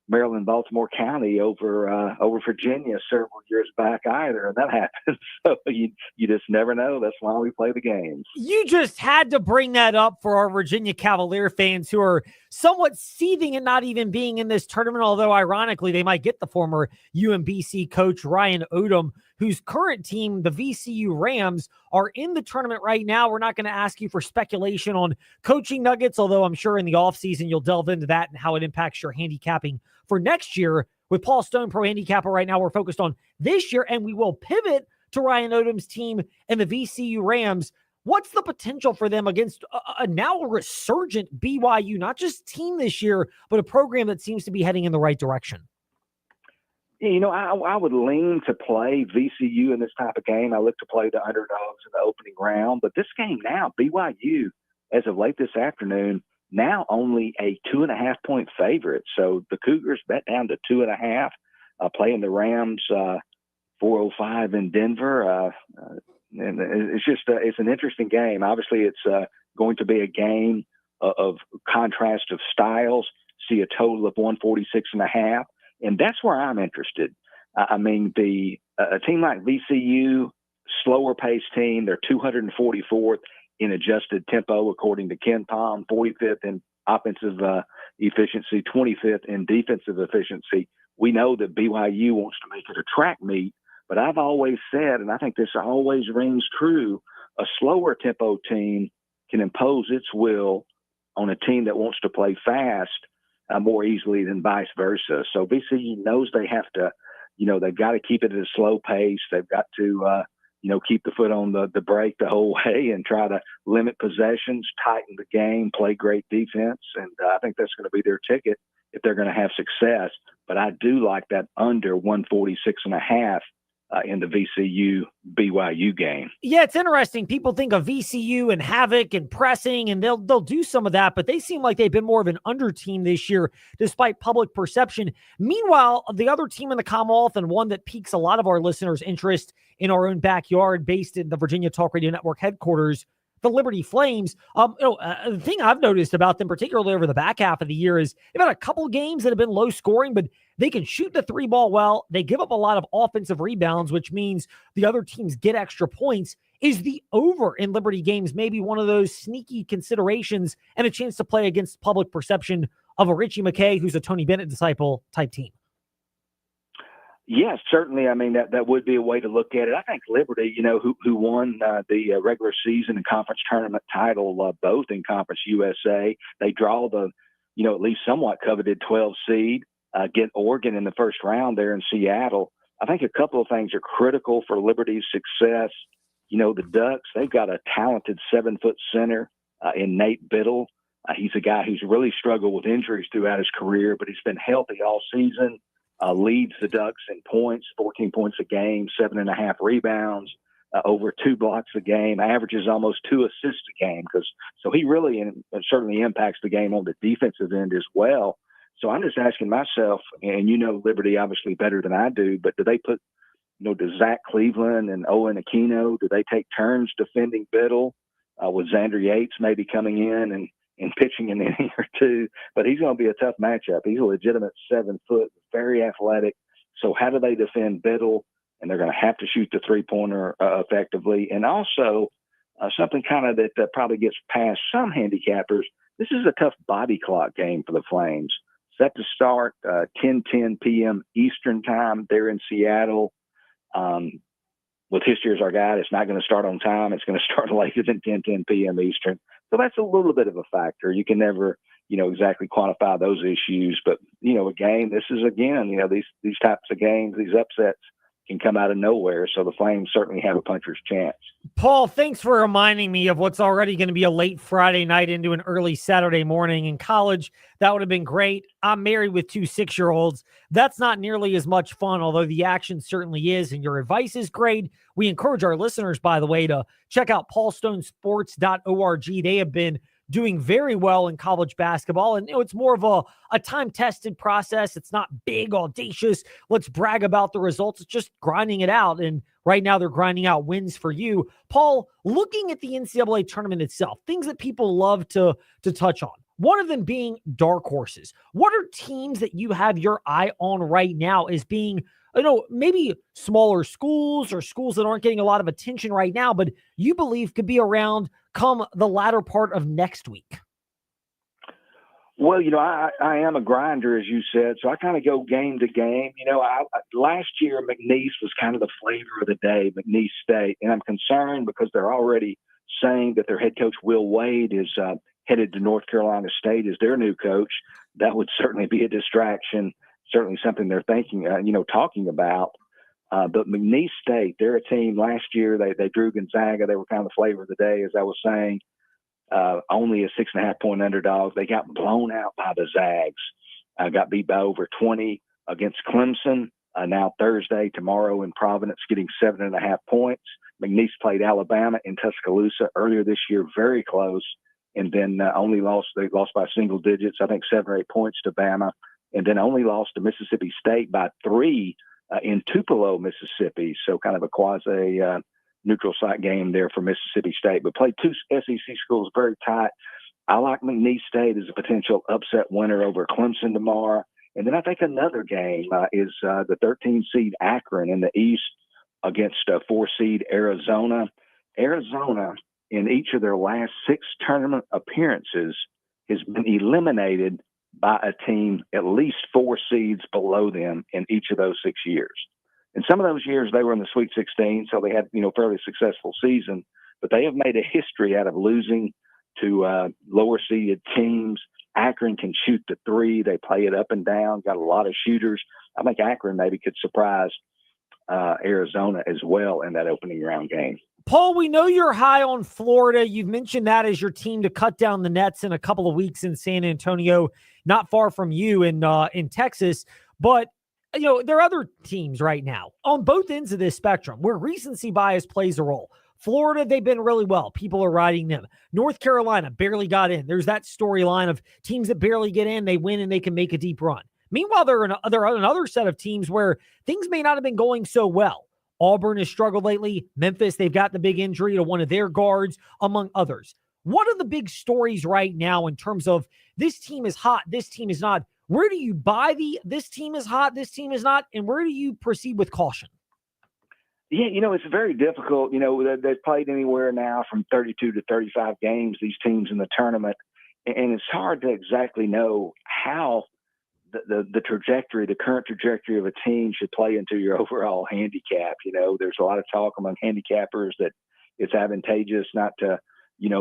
Speaker 22: Maryland, Baltimore County over Virginia several years back either, and that happens. So you just never know. That's why we play the games.
Speaker 6: You just had to bring that up for our Virginia Cavalier fans who are somewhat seething and not even being in this tournament, although ironically they might get the former UMBC coach Ryan Odom, whose current team, the VCU Rams, are in the tournament right now. We're not going to ask you for speculation on coaching nuggets, although I'm sure in the offseason you'll delve into that and how it impacts your handicapping for next year. With Paul Stone, Pro-Handicapper, right now we're focused on this year, and we will pivot to Ryan Odom's team and the VCU Rams. What's the potential for them against a now resurgent BYU, not just team this year, but a program that seems to be heading in the right direction?
Speaker 22: I would lean to play VCU in this type of game. I look to play the underdogs in the opening round. But this game now, BYU, as of late this afternoon, now only a 2.5-point favorite. So the Cougars bet down to 2.5, playing the Rams 4:05 in Denver. And it's just it's an interesting game. Obviously, it's going to be a game of contrast of styles. See a total of 146.5, and that's where I'm interested. I mean, a team like VCU, slower paced team, they're 244th in adjusted tempo according to Ken Palm, 45th in offensive efficiency, 25th in defensive efficiency. We know that BYU wants to make it a track meet, but I've always said, and I think this always rings true, a slower tempo team can impose its will on a team that wants to play fast more easily than vice versa. So VCU knows they have to, they've got to keep it at a slow pace. They've got to, keep the foot on the brake the whole way and try to limit possessions, tighten the game, play great defense. And I think that's going to be their ticket if they're going to have success. But I do like that under 146.5 in the VCU BYU game.
Speaker 6: Yeah, it's interesting. People think of VCU and havoc and pressing, and they'll do some of that, but they seem like they've been more of an under team this year, despite public perception. Meanwhile, the other team in the Commonwealth, and one that piques a lot of our listeners' interest in our own backyard, based in the Virginia Talk Radio Network headquarters, the Liberty Flames. The thing I've noticed about them, particularly over the back half of the year, is they've had a couple games that have been low scoring, but they can shoot the three ball well. They give up a lot of offensive rebounds, which means the other teams get extra points. Is the over in Liberty games maybe one of those sneaky considerations and a chance to play against public perception of a Richie McKay, who's a Tony Bennett disciple type team?
Speaker 22: Yes, certainly. I mean, that would be a way to look at it. I think Liberty, who won the regular season and conference tournament title, both in Conference USA, they draw the, at least somewhat coveted 12 seed, get Oregon in the first round there in Seattle. I think a couple of things are critical for Liberty's success. The Ducks, they've got a talented 7-foot center in Nate Biddle. He's a guy who's really struggled with injuries throughout his career, but he's been healthy all season. Leads the Ducks in points, 14 points a game, 7.5 rebounds, over 2 blocks a game, averages almost 2 assists a game. So he really certainly impacts the game on the defensive end as well. So I'm just asking myself, and Liberty obviously better than I do, but do they put, does Zach Cleveland and Owen Aquino, do they take turns defending Biddle with Xander Yates maybe coming in and pitching an inning or two? But he's going to be a tough matchup. He's a legitimate 7 foot, very athletic. So how do they defend Biddle? And they're going to have to shoot the three-pointer effectively. And also something kind of that probably gets past some handicappers, this is a tough body clock game for the Flames. Set to start 10:10 p.m. Eastern time there in Seattle. With history as our guide, it's not going to start on time. It's going to start later than 10:10 p.m. Eastern. So that's a little bit of a factor. You can never, exactly quantify those issues. But, a game, this is, again, these types of games, these upsets can come out of nowhere. So the Flames certainly have a puncher's chance.
Speaker 6: Paul, thanks for reminding me of what's already going to be a late Friday night into an early Saturday morning. In college, that would have been great. I'm married with 2 6-year-olds. That's not nearly as much fun, although the action certainly is, and your advice is great. We encourage our listeners, by the way, to check out paulstonesports.org. They have been doing very well in college basketball. And it's more of a time-tested process. It's not big, audacious. Let's brag about the results. It's just grinding it out. And right now they're grinding out wins for you. Paul, looking at the NCAA tournament itself, things that people love to touch on, one of them being dark horses. What are teams that you have your eye on right now as being, maybe smaller schools or schools that aren't getting a lot of attention right now, but you believe could be around come the latter part of next week?
Speaker 22: Well, I am a grinder, as you said, so I kind of go game to game. Last year, McNeese was kind of the flavor of the day, McNeese State, and I'm concerned because they're already saying that their head coach, Will Wade, is headed to North Carolina State as their new coach. That would certainly be a distraction, certainly something they're thinking, talking about. But McNeese State, they're a team last year. They drew Gonzaga. They were kind of the flavor of the day, as I was saying. Only a 6.5-point underdog. They got blown out by the Zags. Got beat by over 20 against Clemson. Now Thursday, tomorrow in Providence, getting 7.5 points. McNeese played Alabama in Tuscaloosa earlier this year, very close, and then they lost by single digits, I think 7 or 8 points to Bama, and then only lost to Mississippi State by 3 in Tupelo, Mississippi. So kind of a quasi, neutral site game there for Mississippi State. But played two SEC schools very tight. I like McNeese State as a potential upset winner over Clemson tomorrow. And then I think another game is the 13 seed Akron in the East against 4 seed Arizona. Arizona, in each of their last 6 tournament appearances, has been eliminated by a team at least 4 seeds below them in each of those 6 years. In some of those years, they were in the Sweet 16, so they had, fairly successful season. But they have made a history out of losing to lower seeded teams. Akron can shoot the 3. They play it up and down, got a lot of shooters. I think Akron maybe could surprise Arizona as well in that opening round game.
Speaker 6: Paul, we know you're high on Florida. You've mentioned that as your team to cut down the nets in a couple of weeks in San Antonio, not far from you in Texas. But, there are other teams right now on both ends of this spectrum where recency bias plays a role. Florida, they've been really well. People are riding them. North Carolina barely got in. There's that storyline of teams that barely get in, they win and they can make a deep run. Meanwhile, there are another set of teams where things may not have been going so well. Auburn has struggled lately. Memphis, they've got the big injury to one of their guards, among others. What are the big stories right now in terms of this team is hot, this team is not? Where do you buy this team is hot, this team is not, and where do you proceed with caution?
Speaker 22: Yeah, it's very difficult. They've played anywhere now from 32 to 35 games, these teams in the tournament. And it's hard to exactly know how the trajectory, the current trajectory of a team should play into your overall handicap. There's a lot of talk among handicappers that it's advantageous not to,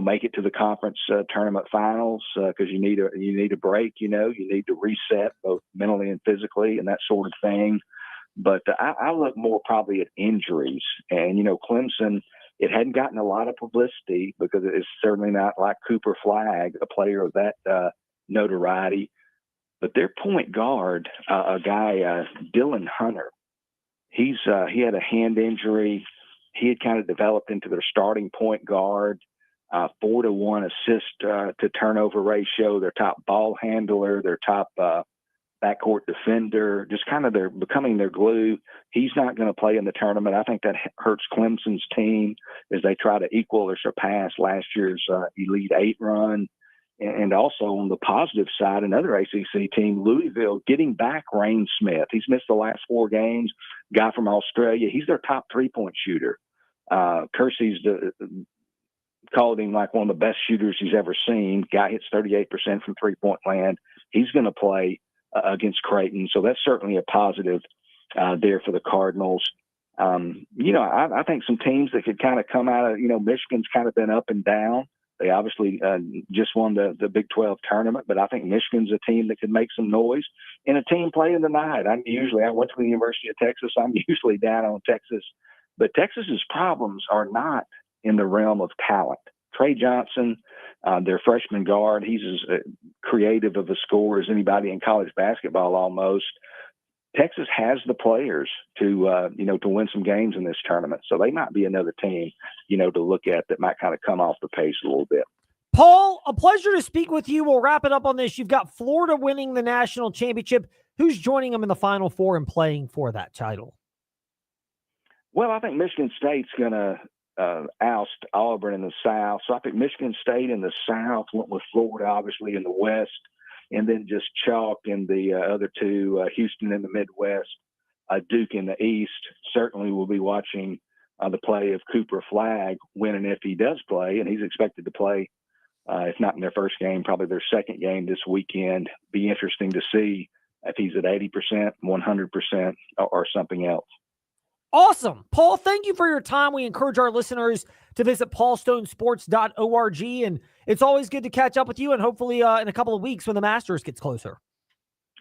Speaker 22: make it to the conference tournament finals because you need a break. You need to reset both mentally and physically and that sort of thing. But I look more probably at injuries. And, Clemson, it hadn't gotten a lot of publicity because it's certainly not like Cooper Flagg, a player of that notoriety. But their point guard, a guy, Dylan Hunter, he had a hand injury. He had kind of developed into their starting point guard, 4-to-1 assist to turnover ratio, their top ball handler, their top backcourt defender, just kind of they're becoming their glue. He's not going to play in the tournament. I think that hurts Clemson's team as they try to equal or surpass last year's Elite 8 run. And also on the positive side, another ACC team, Louisville, getting back Rain Smith. He's missed the last 4 games. Guy from Australia. He's their top 3-point shooter. Kersey's called him like one of the best shooters he's ever seen. Guy hits 38% from 3-point land. He's going to play against Creighton. So that's certainly a positive there for the Cardinals. I think some teams that could kind of come out of, Michigan's kind of been up and down. They obviously just won the Big 12 tournament, but I think Michigan's a team that could make some noise. And a team playing tonight. I went to the University of Texas. I'm usually down on Texas. But Texas's problems are not in the realm of talent. Trey Johnson, their freshman guard, he's as creative of a scorer as anybody in college basketball almost. Texas has the players to win some games in this tournament. So they might be another team, to look at that might kind of come off the pace a little bit.
Speaker 6: Paul, a pleasure to speak with you. We'll wrap it up on this. You've got Florida winning the national championship. Who's joining them in the Final Four and playing for that title?
Speaker 22: Well, I think Michigan State's going to oust Auburn in the South. So I think Michigan State in the South, went with Florida, obviously, in the West, and then just chalk in the other two, Houston in the Midwest, Duke in the East. Certainly we'll be watching the play of Cooper Flagg when and if he does play, and he's expected to play, if not in their first game, probably their second game this weekend. Be interesting to see if he's at 80%, 100%, or something else.
Speaker 6: Awesome. Paul, thank you for your time. We encourage our listeners to visit paulstonesports.org, and it's always good to catch up with you, and hopefully in a couple of weeks when the Masters gets closer.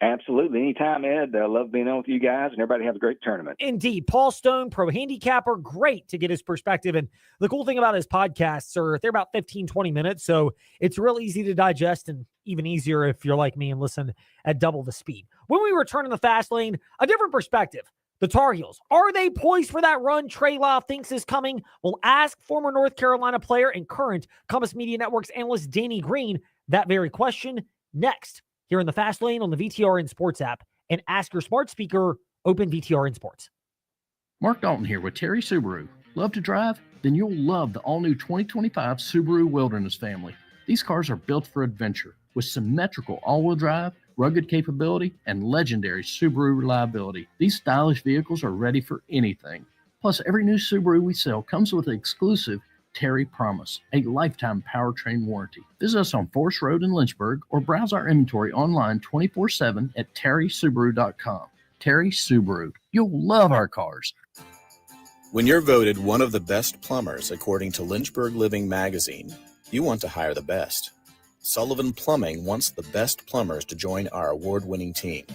Speaker 22: Absolutely. Anytime, Ed. I love being on with you guys, and everybody have a great tournament.
Speaker 6: Indeed. Paul Stone, Pro-Handicapper, great to get his perspective. And the cool thing about his podcasts they're about 15, 20 minutes, so it's real easy to digest and even easier if you're like me and listen at double the speed. When we return in the fast lane, a different perspective. The Tar Heels, are they poised for that run Trey Lyle thinks is coming? We'll ask former North Carolina player and current Compass Media Network's analyst Danny Green that very question next here in the Fast Lane on the VTRN Sports app, and ask your smart speaker, open VTRN Sports.
Speaker 1: Mark Dalton here with Terry Subaru. Love to drive? then you'll love the all-new 2025 Subaru Wilderness family. These cars are built for adventure with symmetrical all-wheel drive, rugged capability, and legendary Subaru reliability. These stylish vehicles are ready for anything. Plus, every new Subaru we sell comes with an exclusive Terry Promise, a lifetime powertrain warranty. Visit us on Forest Road in Lynchburg or browse our inventory online 24/7 at terrysubaru.com. Terry Subaru. You'll love our cars.
Speaker 2: When you're voted one of the best plumbers according to Lynchburg Living magazine, you want to hire the best. Sullivan Plumbing wants the best plumbers to join our award-winning team.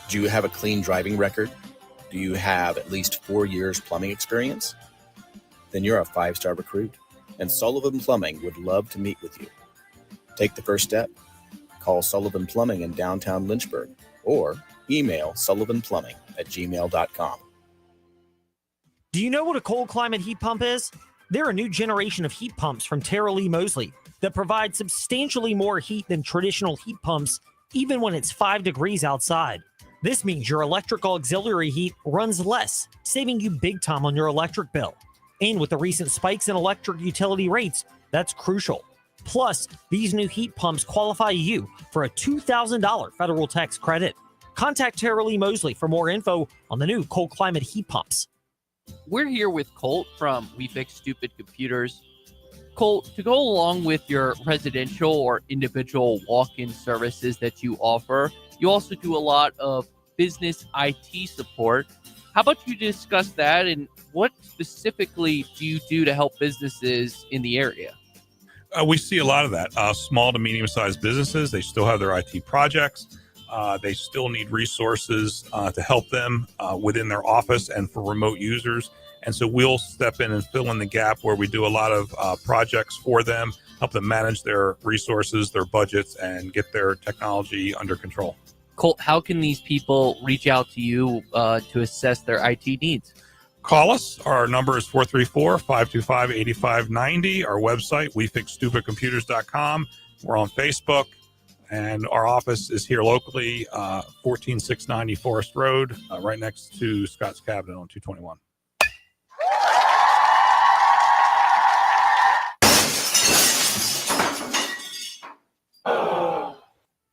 Speaker 2: Do you have a clean driving record? Do you have at least 4 years plumbing experience? Then you're a 5-star recruit, and Sullivan Plumbing would love to meet with you. Take the first step. Call Sullivan Plumbing in downtown Lynchburg or email sullivanplumbing@gmail.com.
Speaker 6: Do you know what a cold climate heat pump is? They're a new generation of heat pumps from Tara Lee Mosley that provide substantially more heat than traditional heat pumps, even when it's 5 degrees outside. This means your electrical auxiliary heat runs less, saving you big time on your electric bill. And with the recent spikes in electric utility rates, that's crucial. Plus, these new heat pumps qualify you for a $2,000 federal tax credit. Contact Tara Lee Mosley for more info on the new cold climate heat pumps.
Speaker 17: We're here with Colt from We Fix Stupid Computers. Colt, to go along with your residential or individual walk-in services that you offer, you also do a lot of business IT support. How about you discuss that, and what specifically do you do to help businesses in the area?
Speaker 23: We see a lot of that. Small to medium-sized businesses, they still have their IT projects. They still need resources to help them within their office and for remote users. And so we'll step in and fill in the gap where we do a lot of projects for them, help them manage their resources, their budgets, and get their technology under control.
Speaker 17: Colt, how can these people reach out to you to assess their IT needs?
Speaker 23: Call us. Our number is 434-525-8590. Our website, wefixstupidcomputers.com. We're on Facebook. And our office is here locally, 14690 Forest Road, right next to Scott's Cabinet on 221.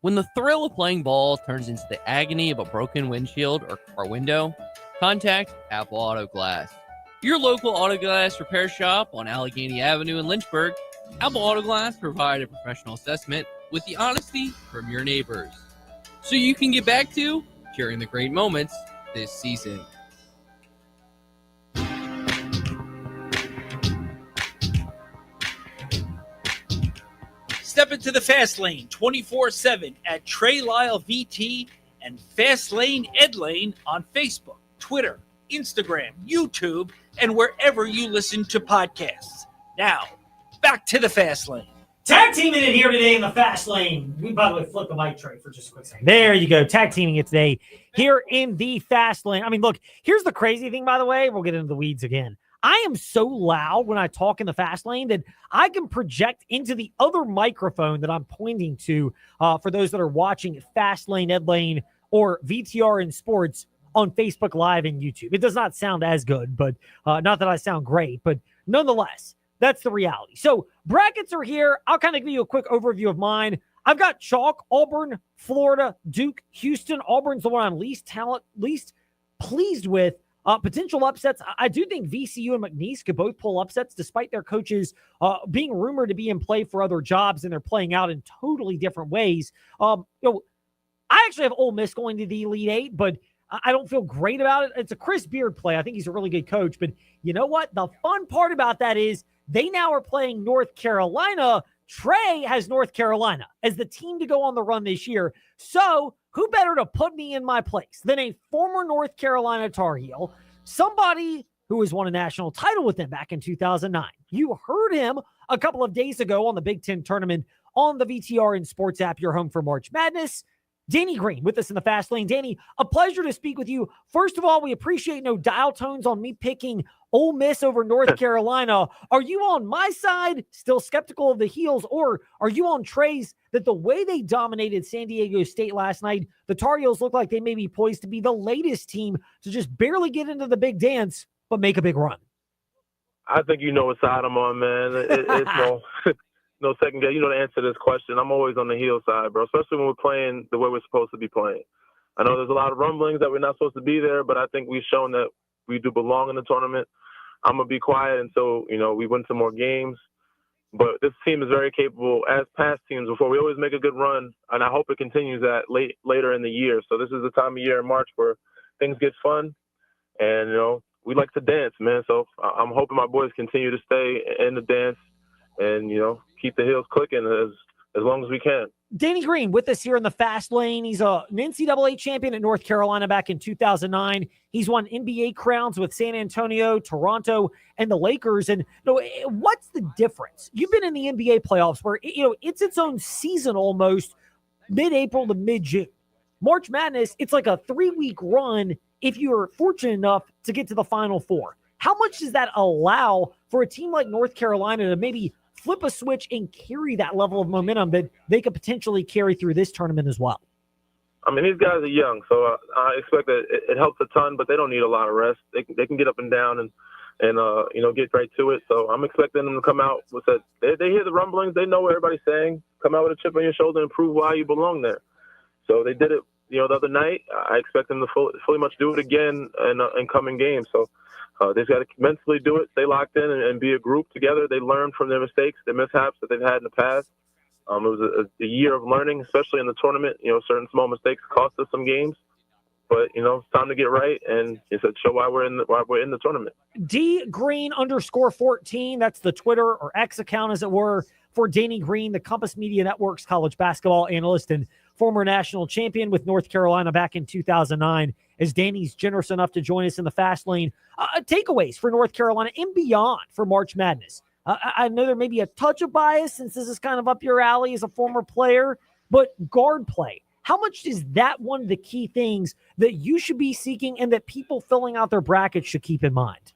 Speaker 17: When the thrill of playing ball turns into the agony of a broken windshield or car window, contact Apple Auto Glass. Your local auto glass repair shop on Allegheny Avenue in Lynchburg. Apple Auto Glass provide a professional assessment with the honesty from your neighbors, so you can get back to sharing the great moments this season.
Speaker 5: Step into the fast lane 24/7 at Trey Lyle VT and Fast Lane Ed Lane on Facebook, Twitter, Instagram, YouTube, and wherever you listen to podcasts. Now, back to the fast lane.
Speaker 6: Tag teaming it here today in the fast lane. We, by the way, flip the mic tray for just a quick second. There you go. Tag teaming it today here in the fast lane. I mean, look, here's the crazy thing, by the way. We'll get into the weeds again. I am so loud when I talk in the fast lane that I can project into the other microphone that I'm pointing to for those that are watching Fast Lane, Ed Lane, or VTR in Sports on Facebook Live and YouTube. It does not sound as good, but not that I sound great, but nonetheless, that's the reality. So brackets are here. I'll kind of give you a quick overview of mine. I've got chalk, Auburn, Florida, Duke, Houston. Auburn's the one I'm least pleased with. Potential upsets. I do think VCU and McNeese could both pull upsets despite their coaches being rumored to be in play for other jobs, and they're playing out in totally different ways. I actually have Ole Miss going to the Elite Eight, but I don't feel great about it. It's a Chris Beard play. I think he's a really good coach, but you know what? The fun part about that is they now are playing North Carolina. Trey has North Carolina as the team to go on the run this year. So who better to put me in my place than a former North Carolina Tar Heel, somebody who has won a national title with them back in 2009. You heard him a couple of days ago on the Big Ten tournament on the VTR and Sports app, your home for March Madness. Danny Green with us in the fast lane. Danny, a pleasure to speak with you. First of all, we appreciate no dial tones on me picking Ole Miss over North Carolina. Are you on my side, still skeptical of the Heels, or are you on Trey's that the way they dominated San Diego State last night, the Tar Heels look like they may be poised to be the latest team to just barely get into the big dance, but make a big run?
Speaker 3: I think you know what side I'm on, man. It's no second guess. You know the answer to this question. I'm always on the heel side, bro, especially when we're playing the way we're supposed to be playing. I know there's a lot of rumblings that we're not supposed to be there, but I think we've shown that we do belong in the tournament. I'm going to be quiet until, we win some more games. But this team is very capable, as past teams before. We always make a good run, and I hope it continues that later in the year. So this is the time of year in March where things get fun, and, we like to dance, man. So I'm hoping my boys continue to stay in the dance and, keep the heels clicking as long as we can.
Speaker 6: Danny Green with us here in the fast lane. He's an NCAA champion at North Carolina back in 2009. He's won NBA crowns with San Antonio, Toronto, and the Lakers. And what's the difference? You've been in the NBA playoffs where it's its own season almost, mid-April to mid-June. March Madness, it's like a 3-week run if you're fortunate enough to get to the Final Four. How much does that allow for a team like North Carolina to maybe flip a switch and carry that level of momentum that they could potentially carry through this tournament as well?
Speaker 3: I mean, these guys are young, so I expect that it helps a ton, but they don't need a lot of rest. They can get up and down and get right to it. So I'm expecting them to come out with that. They hear the rumblings. They know what everybody's saying. Come out with a chip on your shoulder and prove why you belong there. So they did it, the other night. I expect them to fully much do it again in coming games. So they've got to mentally do it, stay locked in, and be a group together. They learn from their mistakes, their mishaps that they've had in the past. It was a year of learning, especially in the tournament. Certain small mistakes cost us some games, but it's time to get right and show why we're in the tournament.
Speaker 6: DGreen_14. That's the Twitter or X account, as it were, for Danny Green, the Compass Media Network's college basketball analyst and former national champion with North Carolina back in 2009. As Danny's generous enough to join us in the fast lane, takeaways for North Carolina and beyond for March Madness. I know there may be a touch of bias since this is kind of up your alley as a former player, but guard play. How much is that one of the key things that you should be seeking and that people filling out their brackets should keep in mind?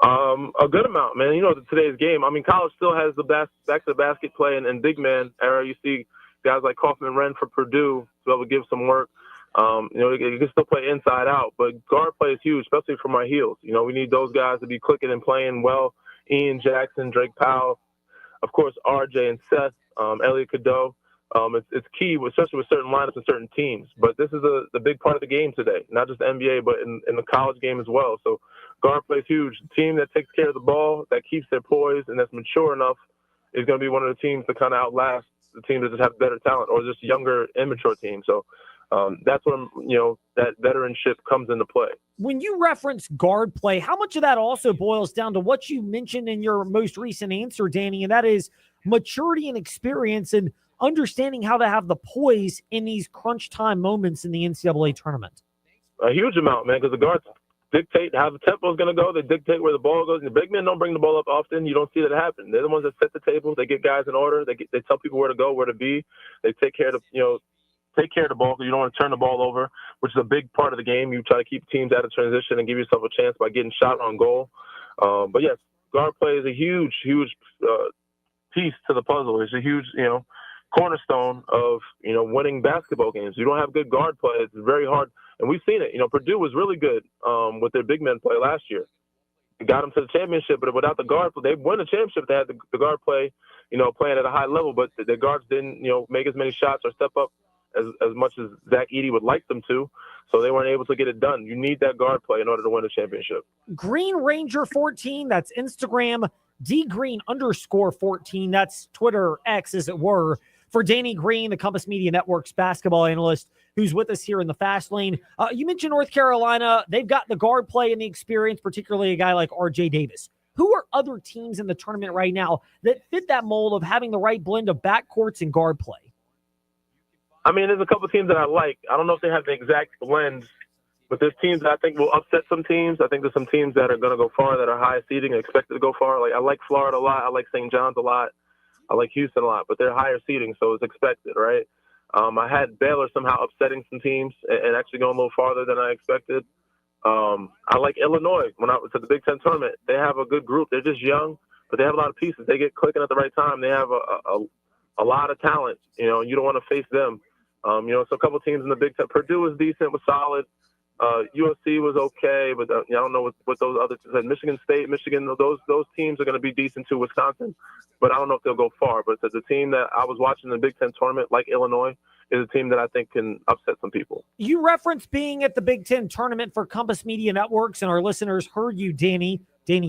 Speaker 3: A good amount, man. Today's game. I mean, college still has the back to the basket play and big man era. You see guys like Kaufman Wren for Purdue to be able to give some work. You can still play inside out, but guard play is huge, especially for my heels. We need those guys to be clicking and playing well. Ian Jackson, Drake Powell, of course, RJ and Seth, Elliot Cadeau. It's key, especially with certain lineups and certain teams. But this is the big part of the game today, not just the NBA, but in the college game as well. So guard play is huge. The team that takes care of the ball, that keeps their poise, and that's mature enough is going to be one of the teams to kind of outlast the teams that just have better talent or just younger, immature teams. So that's when, that veteranship comes into play.
Speaker 6: When you reference guard play, how much of that also boils down to what you mentioned in your most recent answer, Danny, and that is maturity and experience and understanding how to have the poise in these crunch time moments in the NCAA tournament?
Speaker 3: A huge amount, man, because the guards dictate how the tempo is going to go. They dictate where the ball goes. And the big men don't bring the ball up often. You don't see that happen. They're the ones that set the table. They get guys in order. They tell people where to go, where to be. They take care of the, take care of the ball because you don't want to turn the ball over, which is a big part of the game. You try to keep teams out of transition and give yourself a chance by getting shot on goal. But yes, guard play is a huge, huge piece to the puzzle. It's a huge, cornerstone of, winning basketball games. You don't have good guard play. It's very hard. And we've seen it. Purdue was really good with their big men play last year. It got them to the championship, but without the guard play, they won the championship. They had the guard play, playing at a high level, but the guards didn't, make as many shots or step up as much as Zach Edey would like them to. So they weren't able to get it done. You need that guard play in order to win a championship.
Speaker 6: Green Ranger 14, that's Instagram. DGreen_14, that's Twitter, X, as it were, for Danny Green, the Compass Media Network's basketball analyst, who's with us here in the fast lane. You mentioned North Carolina. They've got the guard play and the experience, particularly a guy like RJ Davis. Who are other teams in the tournament right now that fit that mold of having the right blend of backcourts and guard play?
Speaker 3: I mean, there's a couple of teams that I like. I don't know if they have the exact blend, but there's teams that I think will upset some teams. I think there's some teams that are going to go far, that are high seeding and expected to go far. Like I like Florida a lot. I like St. John's a lot. I like Houston a lot, but they're higher seeding, so it's expected, right? I had Baylor somehow upsetting some teams and actually going a little farther than I expected. I like Illinois. When I was at the Big Ten tournament, they have a good group. They're just young, but they have a lot of pieces. They get clicking at the right time. They have a lot of talent. You don't want to face them. So a couple teams in the Big Ten. Purdue is decent, was solid. USC was okay, but I don't know what those other Michigan State, Michigan, those teams are going to be decent too. Wisconsin, but I don't know if they'll go far. But the team that I was watching in the Big Ten tournament, like Illinois, is a team that I think can upset some people.
Speaker 6: You referenced being at the Big Ten tournament for Compass Media Networks, and our listeners heard you, Danny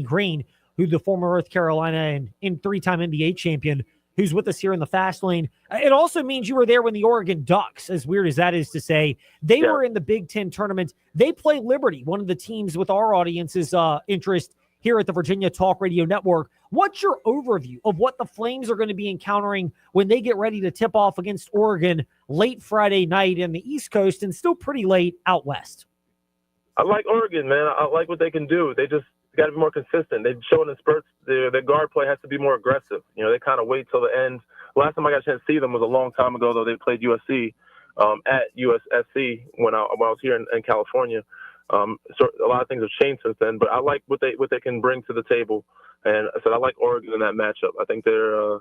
Speaker 6: Green, who's the former North Carolina and three-time NBA champion, who's with us here in the Fast Lane. It also means you were there when the Oregon Ducks, as weird as that is to say, they were in the Big Ten tournament. They play Liberty, one of the teams with our audience's interest here at the Virginia Talk Radio Network. What's your overview of what the Flames are going to be encountering when they get ready to tip off against Oregon late Friday night in the East Coast and still pretty late out west?
Speaker 3: I like Oregon, man. I like what they can do. They just got to be more consistent. They've shown in spurts their guard play has to be more aggressive. They kind of wait till the end. Last time I got a chance to see them was a long time ago, though. They played USC at USSC when I was here in California. So a lot of things have changed since then, but I like what they can bring to the table. And I said I like Oregon in that matchup. I think they're a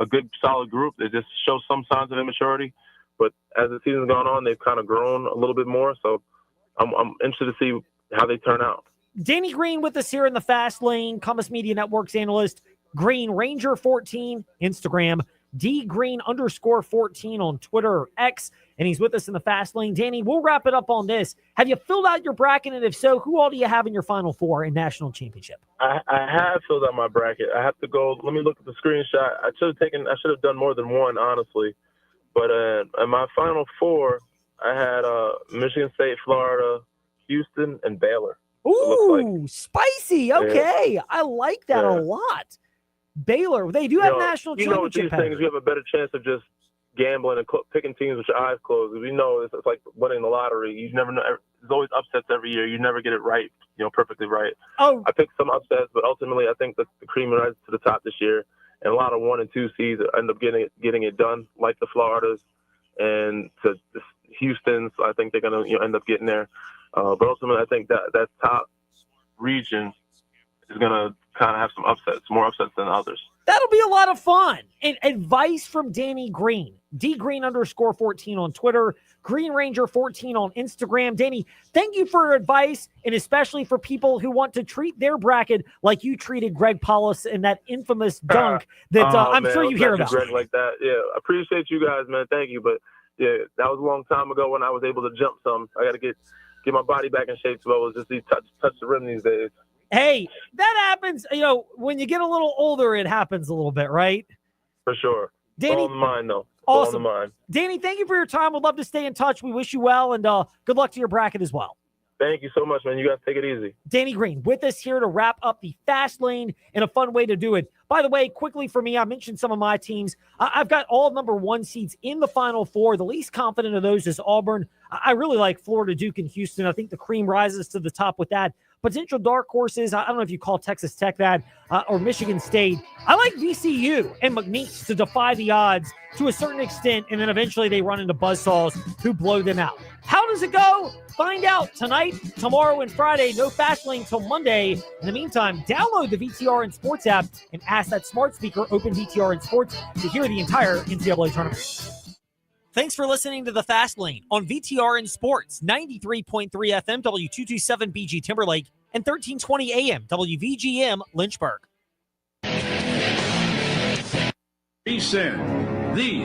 Speaker 3: good, solid group. They just show some signs of immaturity, but as the season's gone on, they've kind of grown a little bit more. So I'm interested to see how they turn out.
Speaker 6: Danny Green with us here in the Fast Lane, Compass Media Networks analyst, Green Ranger 14, Instagram, DGreen_14 on Twitter or X, and he's with us in the Fast Lane. Danny, we'll wrap it up on this. Have you filled out your bracket, and if so, who all do you have in your Final Four in National Championship?
Speaker 3: I have filled out my bracket. I have to go. Let me look at the screenshot. I should have done more than one, honestly. But in my Final Four, I had Michigan State, Florida, Houston, and Baylor.
Speaker 6: Ooh, spicy. Okay. Yeah. I like that a lot. Baylor, they do have national championship.
Speaker 3: With these things, you have a better chance of just gambling and picking teams with your eyes closed. We know it's like winning the lottery. You never know. There's always upsets every year. You never get it right, perfectly right.
Speaker 6: Oh,
Speaker 3: I picked some upsets, but ultimately I think that the cream rises to the top this year. And a lot of 1 and 2 seeds end up getting it done, like the Floridas and to the Houstons. I think they're going to end up getting there. But ultimately, I think that top region is going to kind of have some upsets, more upsets than others.
Speaker 6: That'll be a lot of fun. And advice from Danny Green, DGreen_14 on Twitter, Green Ranger 14 on Instagram. Danny, thank you for your advice, and especially for people who want to treat their bracket like you treated Greg Paulus in that infamous dunk that I'm sure you hear about.
Speaker 3: Greg like that. Yeah, I appreciate you guys, man. Thank you. But yeah, that was a long time ago when I was able to jump some. I got to get my body back in shape, so I was just touch the rim these days.
Speaker 6: Hey, that happens. When you get a little older, it happens a little bit, right?
Speaker 3: For sure.
Speaker 6: Danny,
Speaker 3: all in the mind, though.
Speaker 6: Awesome.
Speaker 3: All in the mind.
Speaker 6: Danny, thank you for your time. We'd love to stay in touch. We wish you well, and good luck to your bracket as well.
Speaker 3: Thank you so much, man. You guys take it easy.
Speaker 6: Danny Green with us here to wrap up the Fast Lane in a fun way to do it. By the way, quickly for me, I mentioned some of my teams. I've got all number 1 seeds in the Final Four. The least confident of those is Auburn. I really like Florida, Duke, and Houston. I think the cream rises to the top with that. Potential dark horses, I don't know if you call Texas Tech that, or Michigan State. I like VCU and McNeese to defy the odds to a certain extent, and then eventually they run into buzzsaws who blow them out. How does it go? Find out tonight, tomorrow, and Friday. No Fast Lane till Monday. In the meantime, download the VTRN Sports app and ask that smart speaker, open VTRN Sports, to hear the entire NCAA tournament. Thanks for listening to The Fast Lane on VTRN Sports, 93.3 FM, W227BG Timberlake, and 1320 AM, WVGM Lynchburg.
Speaker 11: VSiN, the